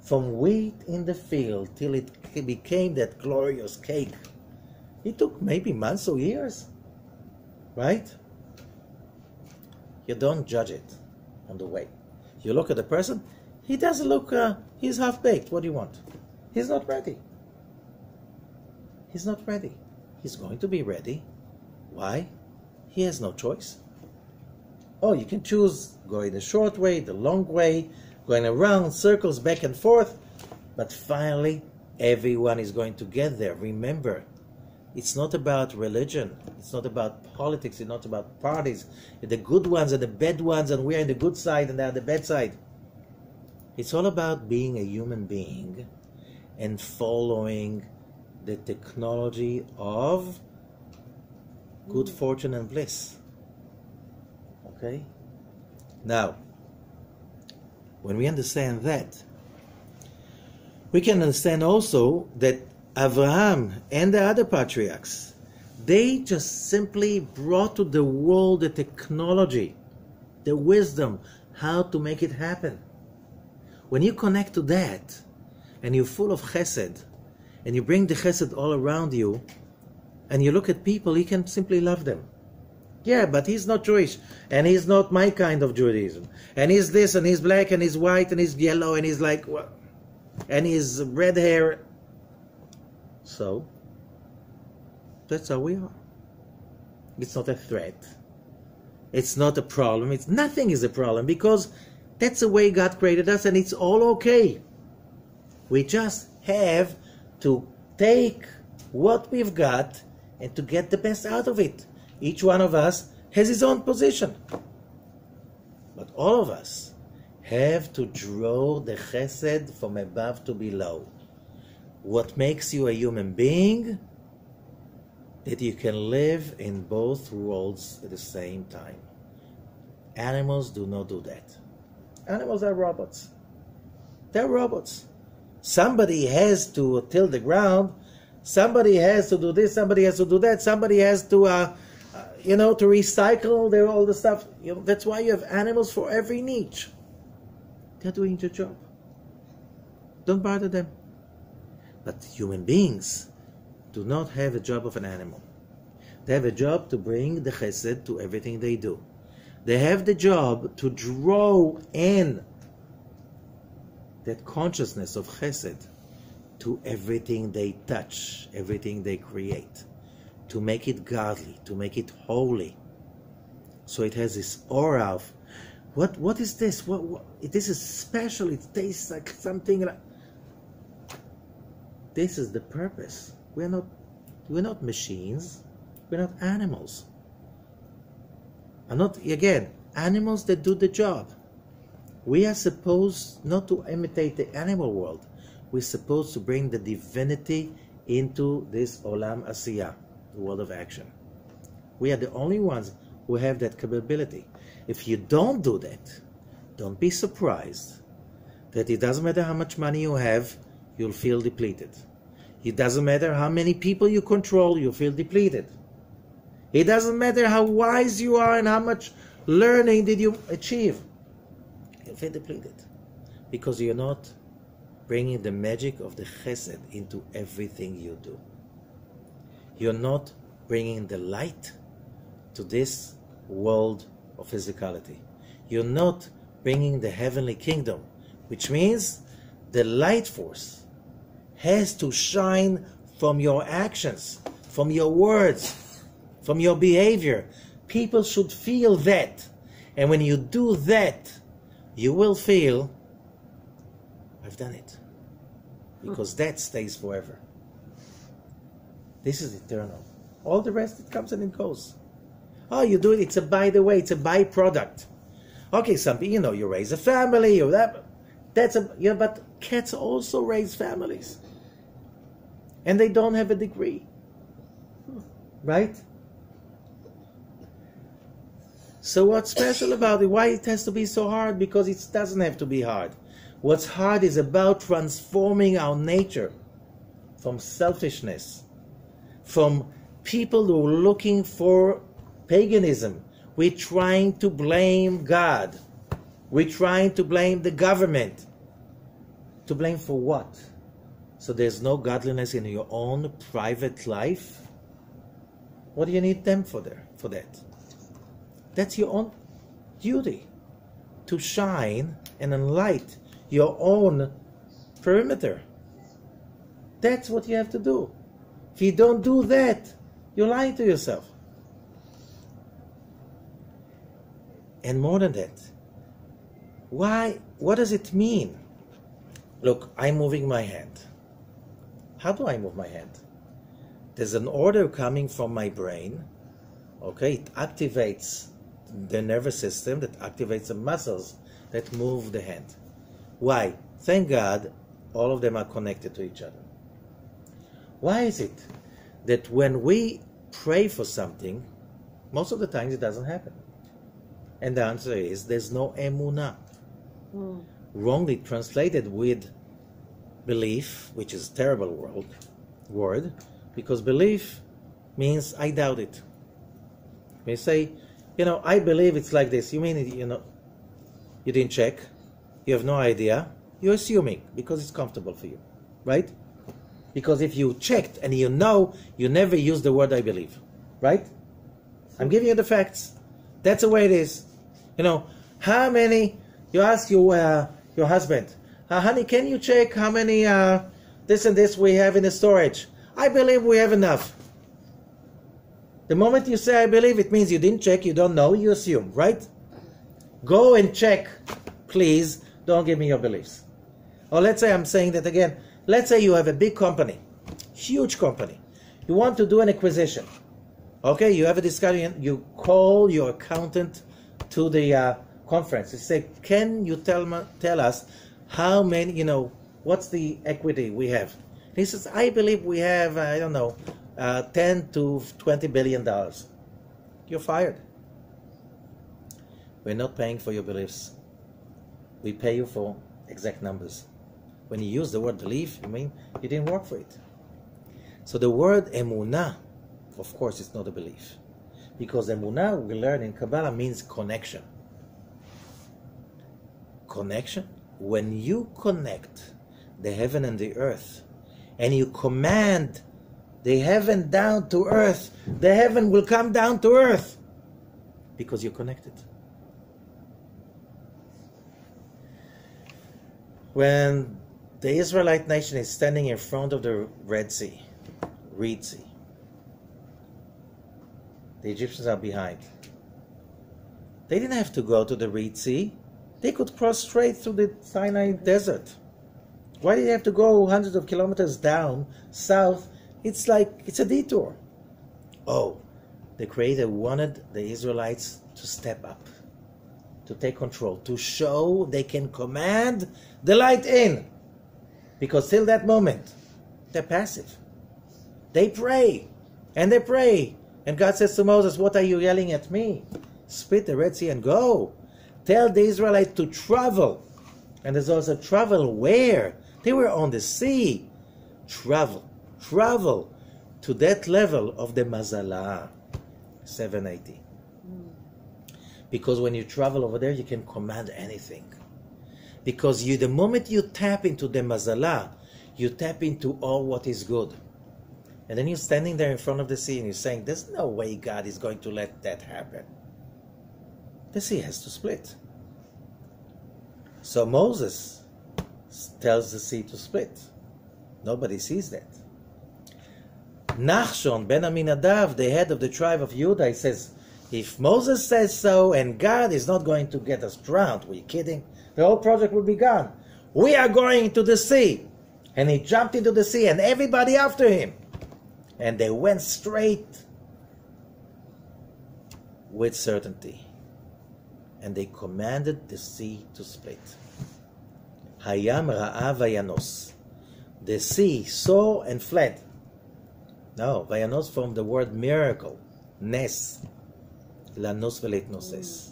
from wheat in the field till it became that glorious cake. It took maybe months or years, right? You don't judge it on the way. You look at the person, he doesn't look, he's half-baked. What do you want? He's not ready. He's not ready. He's going to be ready. Why? He has no choice. Oh, you can choose going the short way, the long way, going around, circles, back and forth. But finally, everyone is going to get there. Remember, it's not about religion. It's not about politics. It's not about parties. The good ones and the bad ones, and we're on the good side and they're on the bad side. It's all about being a human being and following the technology of good fortune and bliss. Okay? Now, when we understand that, we can understand also that Abraham and the other patriarchs, they just simply brought to the world the technology, the wisdom, how to make it happen. When you connect to that, and you're full of chesed, and you bring the chesed all around you, and you look at people, you can simply love them. Yeah, but he's not Jewish, and he's not my kind of Judaism, and he's this, and he's black, and he's white, and he's yellow, and he's like, and he's red hair. So, that's how we are. It's not a threat. It's not a problem. Nothing is a problem, because that's the way God created us, and it's all okay. We just have to take what we've got and to get the best out of it. Each one of us has his own position. But all of us have to draw the chesed from above to below. What makes you a human being? That you can live in both worlds at the same time. Animals do not do that. Animals are robots. They're robots. Somebody has to till the ground. Somebody has to do this. Somebody has to do that. Somebody has to, to recycle all the stuff. That's why you have animals for every niche. They're doing their job. Don't bother them. But human beings do not have a job of an animal. They have a job to bring the chesed to everything they do. They have the job to draw in that consciousness of chesed to everything they touch, everything they create, to make it godly, to make it holy. So it has this aura of, what is this? This is special. It tastes like something. This is the purpose. We're not machines. We're not animals. And not, again, animals that do the job. We are supposed not to imitate the animal world. We're supposed to bring the divinity into this olam asiyah, the world of action. We are the only ones who have that capability. If you don't do that, don't be surprised that it doesn't matter how much money you have, you'll feel depleted. It doesn't matter how many people you control, you'll feel depleted. It doesn't matter how wise you are and how much learning did you achieve. You'll feel depleted because you're not bringing the magic of the chesed into everything you do. You're not bringing the light to this world of physicality. You're not bringing the heavenly kingdom, which means the light force has to shine from your actions, from your words, from your behavior. People should feel that. And when you do that, you will feel, I've done it. Because that stays forever. This is eternal. All the rest, it comes and it goes. Oh, you do it, it's a by the way, it's a byproduct. Okay, some people, you raise a family, or but cats also raise families. And they don't have a degree. Right? So what's special about it? Why it has to be so hard? Because it doesn't have to be hard. What's hard is about transforming our nature from selfishness, from people who are looking for paganism. We're trying to blame God. We're trying to blame the government. To blame for what? So there's no godliness in your own private life? What do you need them for that? That's your own duty. To shine and enlighten your own perimeter. That's what you have to do. If you don't do that, you're lying to yourself. And more than that, what does it mean? Look, I'm moving my hand. How do I move my hand? There's an order coming from my brain. Okay, it activates the nervous system, that activates the muscles that move the hand. Why? Thank God, all of them are connected to each other. Why is it that when we pray for something, most of the times it doesn't happen? And the answer is there's no emunah. Wrongly translated with belief, which is a terrible word, because belief means I doubt it. We say, I believe it's like this. You mean, you didn't check, you have no idea, you're assuming because it's comfortable for you, right? Because if you checked and you never use the word I believe, right? I'm giving you the facts. That's the way it is. How many, you ask your husband, honey, can you check how many this and this we have in the storage? I believe we have enough. The moment you say I believe, it means you didn't check, you don't know, you assume, right? Go and check, please. Don't give me your beliefs. Or let's say I'm saying that again. Let's say you have a big company, huge company. You want to do an acquisition. Okay, you have a discussion. You call your accountant to the conference. You say, can you tell us how many, what's the equity we have? And he says, I believe we have, 10 to $20 billion. You're fired. We're not paying for your beliefs. We pay you for exact numbers. When you use the word belief, you mean you didn't work for it. So the word emunah, of course, it's not a belief. Because emunah, we learn in Kabbalah, means connection. Connection? When you connect the heaven and the earth, and you command the heaven down to earth, the heaven will come down to earth. Because you're connected. When the Israelite nation is standing in front of the Reed Sea, the Egyptians are behind. They didn't have to go to the Reed Sea. They could cross straight through the Sinai desert. Why did they have to go hundreds of kilometers down, south? It's a detour. Oh, the Creator wanted the Israelites to step up, to take control, to show they can command the light in. Because till that moment, they're passive. They pray, and they pray. And God says to Moses, what are you yelling at me? Split the Red Sea and go. Tell the Israelites to travel. And there's also travel where? They were on the sea. Travel to that level of the Mazalah, 780. Because when you travel over there, you can command anything. Because the moment you tap into the Mazalah, you tap into all what is good. And then you're standing there in front of the sea and you're saying, there's no way God is going to let that happen. The sea has to split. So Moses tells the sea to split. Nobody sees that. Nachshon ben Aminadav, the head of the tribe of Judah, he says, if Moses says so and God is not going to get us drowned, were you kidding? The whole project would be gone. We are going to the sea. And he jumped into the sea and everybody after him. And they went straight with certainty. And they commanded the sea to split. Hayam ra'a vayanos. The sea saw and fled. No, vayanos from the word miracle. Nes. Lanos veletnoses.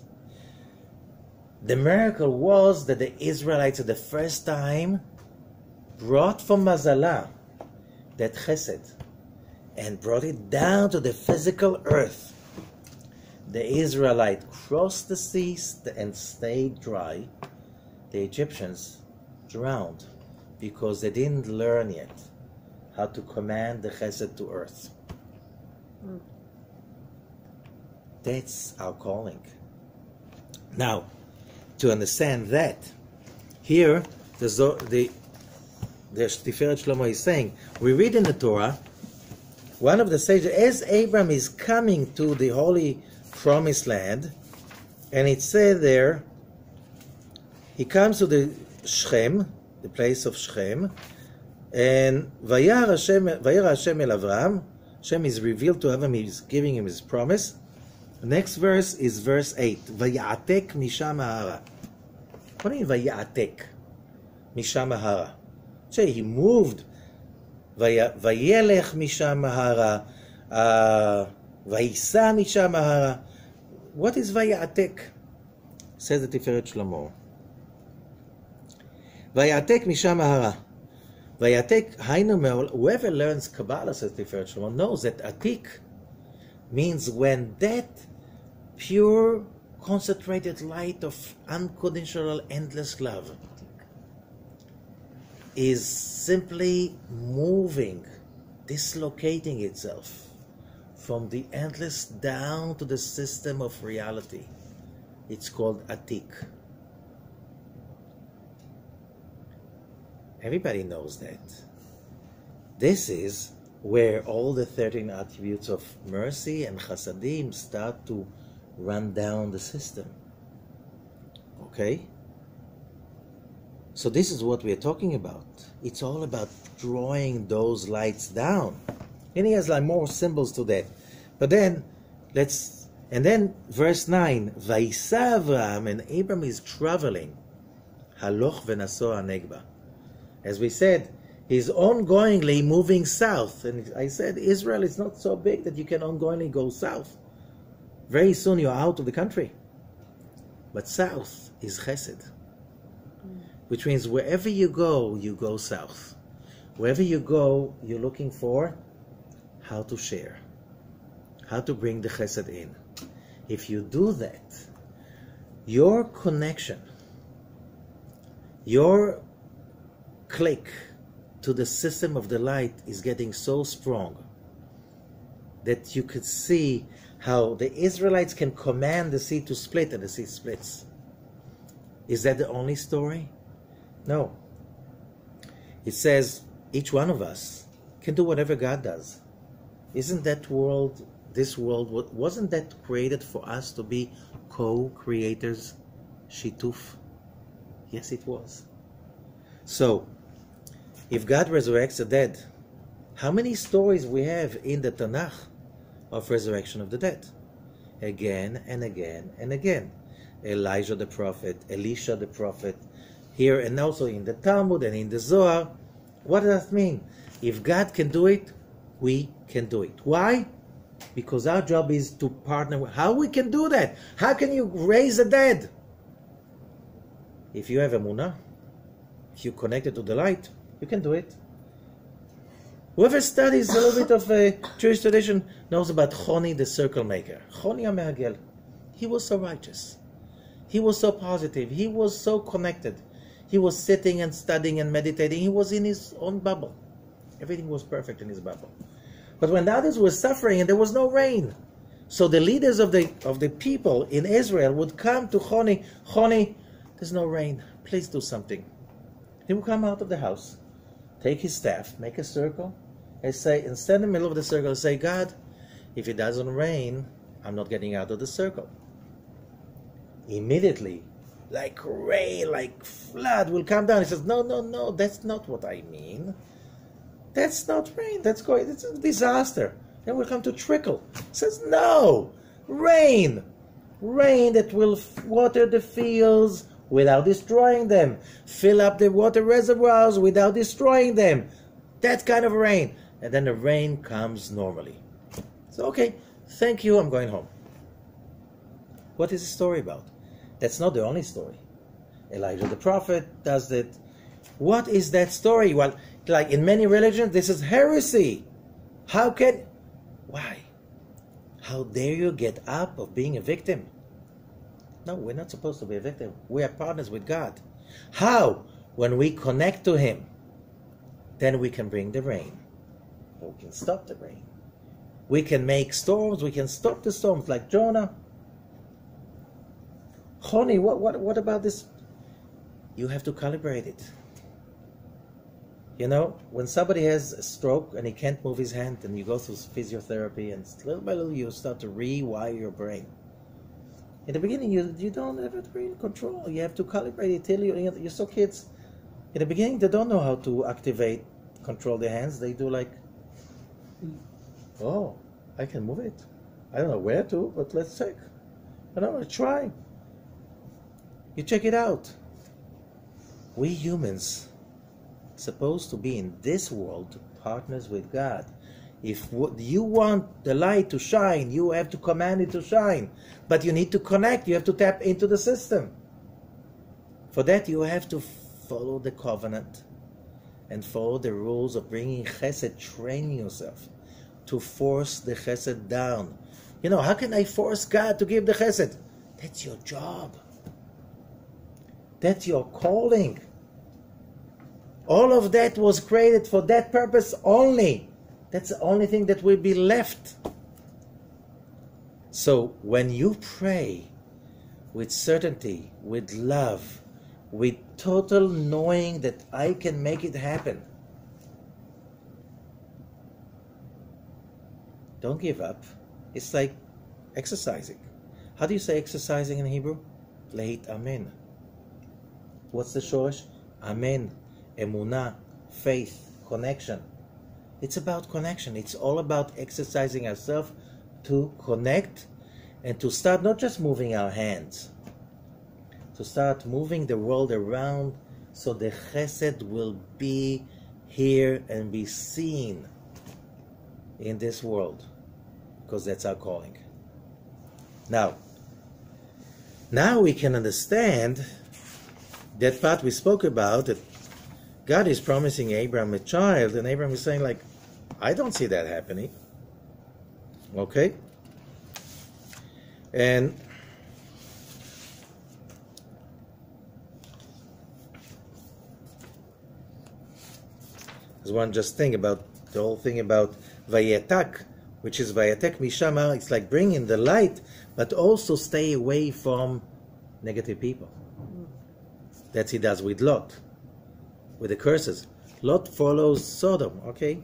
The miracle was that the Israelites at the first time brought from Mazalah that chesed and brought it down to the physical earth. The Israelite crossed the seas and stayed dry. The Egyptians drowned because they didn't learn yet how to command the chesed to earth. That's our calling. Now, to understand that, here the Tiferet Shlomo is saying, we read in the Torah, one of the sages, as Abram is coming to the holy promised land, and it said there, he comes to the Shechem, the place of Shechem, and Vayar Hashem el Avram, Hashem is revealed to Avram, he's giving him his promise. The next verse is verse 8, Vayatek misham ha'ara. What do you mean Vayatek misham ha'ara? Say he moved. Vayelech misham ha'ara, Vayisa misham ha'ara. What is Vayatek? Says the Tiferet Shlomo. Vayatek misham ha'ara. Vayatek, whoever learns Kabbalah, says Tiferet Shlomo, knows that Atik means when that pure, concentrated light of unconditional, endless love is simply moving, dislocating itself from the endless down to the system of reality. It's called Atik. Everybody knows that. This is where all the 13 attributes of mercy and chasadim start to run down the system. Okay? So this is what we are talking about. It's all about drawing those lights down. And he has like more symbols to that. But then, and then verse 9, Vayisa Avram, and Abram is traveling, Haloch v'naso anegba. As we said, he's ongoingly moving south. And I said, Israel is not so big that you can ongoingly go south. Very soon you're out of the country. But south is chesed. Which means wherever you go south. Wherever you go, you're looking for how to share. How to bring the chesed in. If you do that, your connection, your click to the system of the light is getting so strong that you could see how the Israelites can command the sea to split and the sea splits. Is that the only story? No. It says each one of us can do whatever God does. Isn't that world, this world, wasn't that created for us to be co-creators? Shituf? Yes, it was. So, if God resurrects the dead, how many stories we have in the Tanakh of resurrection of the dead? Again and again and again. Elijah the prophet, Elisha the prophet, here and also in the Talmud and in the Zohar. What does that mean? If God can do it, we can do it. Why? Because our job is to partner with. How we can do that? How can you raise the dead? If you have emunah, if you're connected to the light, you can do it. Whoever studies a little bit of Jewish tradition knows about Choni, the circle maker. Choni HaMe'agel. He was so righteous. He was so positive. He was so connected. He was sitting and studying and meditating. He was in his own bubble. Everything was perfect in his bubble. But when the others were suffering and there was no rain, so the leaders of the people in Israel would come to Choni. Choni, there's no rain. Please do something. He would come out of the house, take his staff, make a circle, and say, and stand in the middle of the circle and say, God, if it doesn't rain, I'm not getting out of the circle. Immediately, like rain, like flood will come down. He says, no, no, no, that's not what I mean. That's not rain. It's a disaster. Then we'll come to trickle. He says, no, rain. Rain that will water the fields without destroying them. Fill up the water reservoirs without destroying them. That kind of rain. And then the rain comes normally. So, okay, thank you, I'm going home. What is the story about? That's not the only story. Elijah the prophet does that. What is that story? Well, like in many religions, this is heresy. Why? How dare you get up of being a victim? No, we're not supposed to be a victim. We are partners with God. How? When we connect to Him, then we can bring the rain. Or we can stop the rain. We can make storms, we can stop the storms like Jonah. Honey, what about this? You have to calibrate it. You know, when somebody has a stroke and he can't move his hand, and you go through physiotherapy, and little by little you start to rewire your brain. In the beginning, you don't have it in control. You have to calibrate it till you're so kids. In the beginning, they don't know how to control their hands. They do like, oh, I can move it. I don't know where to, but let's check. I don't know, try. You check it out. We humans supposed to be in this world partners with God. If you want the light to shine, you have to command it to shine. But you need to connect. You have to tap into the system. For that, you have to follow the covenant and follow the rules of bringing chesed, training yourself to force the chesed down. You know, how can I force God to give the chesed? That's your job. That's your calling. All of that was created for that purpose only. That's the only thing that will be left. So when you pray with certainty, with love, with total knowing that I can make it happen, don't give up. It's like exercising. How do you say exercising in Hebrew? Leit amen. What's the shorish? Amen. Emunah. Faith. Connection. It's about connection. It's all about exercising ourselves to connect and to start not just moving our hands, to start moving the world around so the chesed will be here and be seen in this world, because that's our calling. Now we can understand that part we spoke about, that God is promising Abraham a child, and Abraham is saying, like, I don't see that happening. Okay? And there's one just thing about the whole thing about Vayetak, which is Vayetek Mishama. It's like bring in the light, but also stay away from negative people. That's he does with Lot, with the curses. Lot follows Sodom. Okay,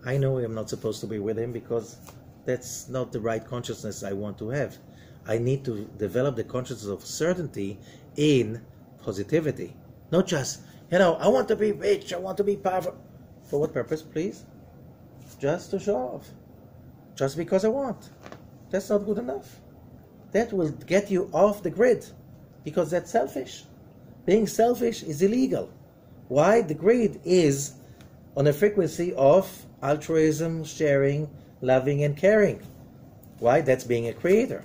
I know I'm not supposed to be with him because that's not the right consciousness I want to have. I need to develop the consciousness of certainty in positivity, not just, I want to be rich, I want to be powerful. For what purpose, please? Just to show off. Just because I want. That's not good enough. That will get you off the grid, because that's selfish. Being selfish is illegal. Why? The grid is on a frequency of altruism, sharing, loving, and caring. Why? That's being a creator.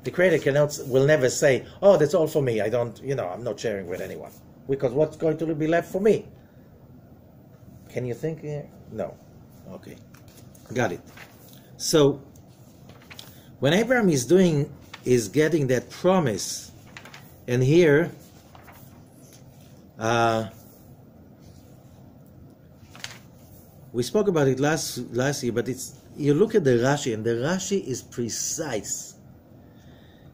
The creator will never say, oh, that's all for me. I'm not sharing with anyone. Because what's going to be left for me? Can you think here? No. Okay. Got it. So, when Abraham is getting that promise, and here, we spoke about it last year, but you look at the Rashi, and the Rashi is precise.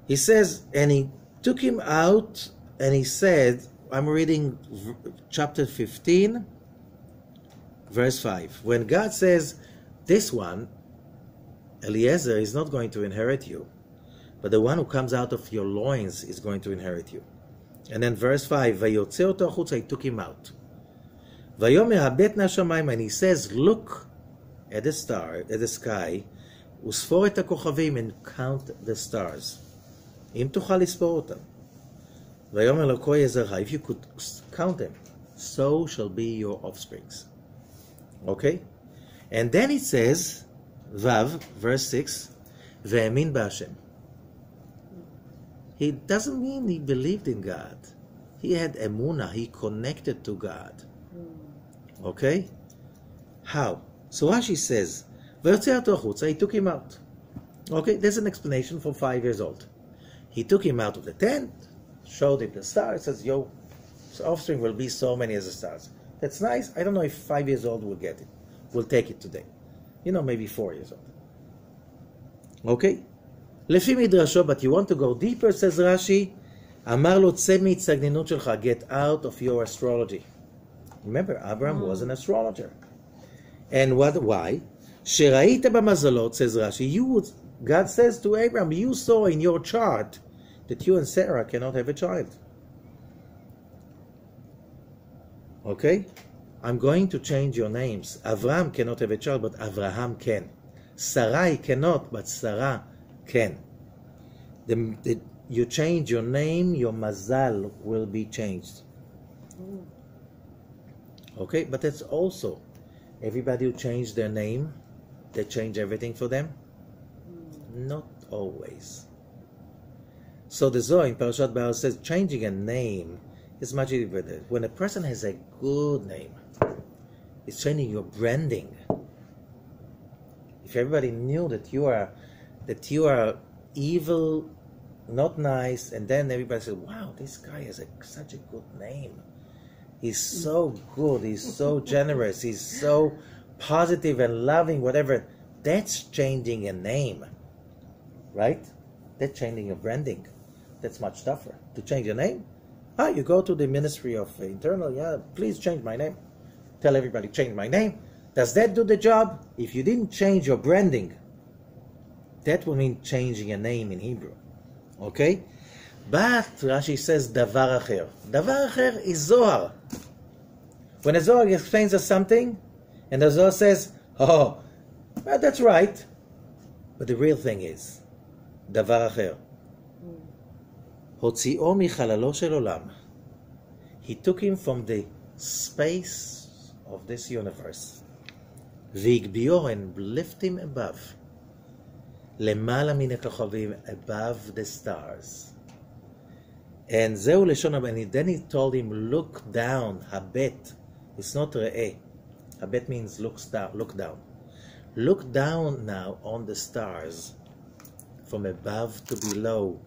He says, and he took him out, and he said, I'm reading chapter 15, verse 5. When God says, this one, Eliezer, is not going to inherit you, but the one who comes out of your loins is going to inherit you. And then verse 5, Vayotze oto achutza, he took him out. Vayomer habet na shamayim, and he says, look at the star, at the sky, וספור את הכוכבים, and count the stars. אם תוכל לספור אותם. ויאמר לו כה יעזרך, if you could count them, so shall be your offsprings. Okay? And then it says, Vav, verse 6, והאמין בהשם. He doesn't mean he believed in God. He had emunah, he connected to God. Okay? How? So Rashi says, ויוצא אותו החוצה, he took him out. Okay, there's an explanation for 5 years old. He took him out of the tent, showed him the stars, says, your offspring will be so many as the stars. That's nice. I don't know if 5 years old will get it. We'll take it today. Maybe 4 years old. Okay? לפי מדרשו, but you want to go deeper, says Rashi, אמר לו, צא מהצטגננות שלך, get out of your astrology. Remember, Abraham was an astrologer. And why? שראית במזלות, says Rashi, God says to Abraham, you saw in your chart that you and Sarah cannot have a child. Okay? I'm going to change your names. Avram cannot have a child, but Avraham can. Sarai cannot, but Sarah can. You change your name, your mazal will be changed. Okay? But that's also, everybody who changed their name, they change everything for them? Not always. So the Zohar in Parashat Bahar says changing a name is much easier. When a person has a good name, it's changing your branding. If everybody knew that you are evil, not nice, and then everybody said, wow, this guy has such a good name. He's so good, he's so generous, he's so positive and loving, whatever. That's changing a name. Right? That's changing your branding. That's much tougher. To change your name? You go to the Ministry of Internal, please change my name. Tell everybody, change my name. Does that do the job? If you didn't change your branding, that will mean changing a name in Hebrew. Okay? But Rashi says, davar acher. Davar acher is Zohar. When a Zohar explains us something, and the Zohar says, well, that's right. But the real thing is, דבר אחר. הוציאו מחללו של עולם. He took him from the space of this universe. והגביהו, and lift him above. למעלה מן הכוכבים, above the stars. And זהו לשון הבא. And then he told him, look down, habet. It's not ראה. habet means look down. Look down now on the stars, from above to below.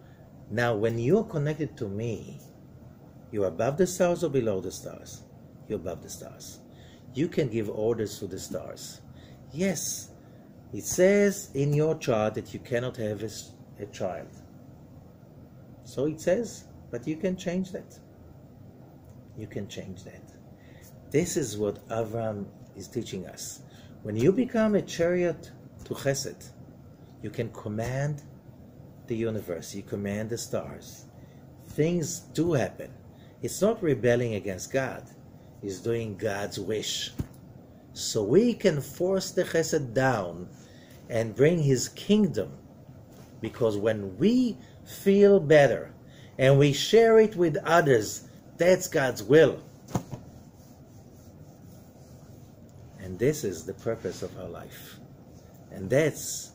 Now, when you're connected to me, you're above the stars or below the stars? You're above the stars. You can give orders to the stars. Yes, it says in your chart that you cannot have a child. So it says, but you can change that. You can change that. This is what Avram is teaching us. When you become a chariot to Chesed, you can command the universe, you command the stars. Things do happen. It's not rebelling against God, it's doing God's wish. So we can force the Chesed down and bring His kingdom, because when we feel better and we share it with others, that's God's will. And this is the purpose of our life. And that's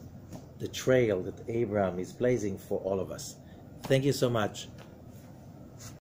the trail that Abraham is blazing for all of us. Thank you so much.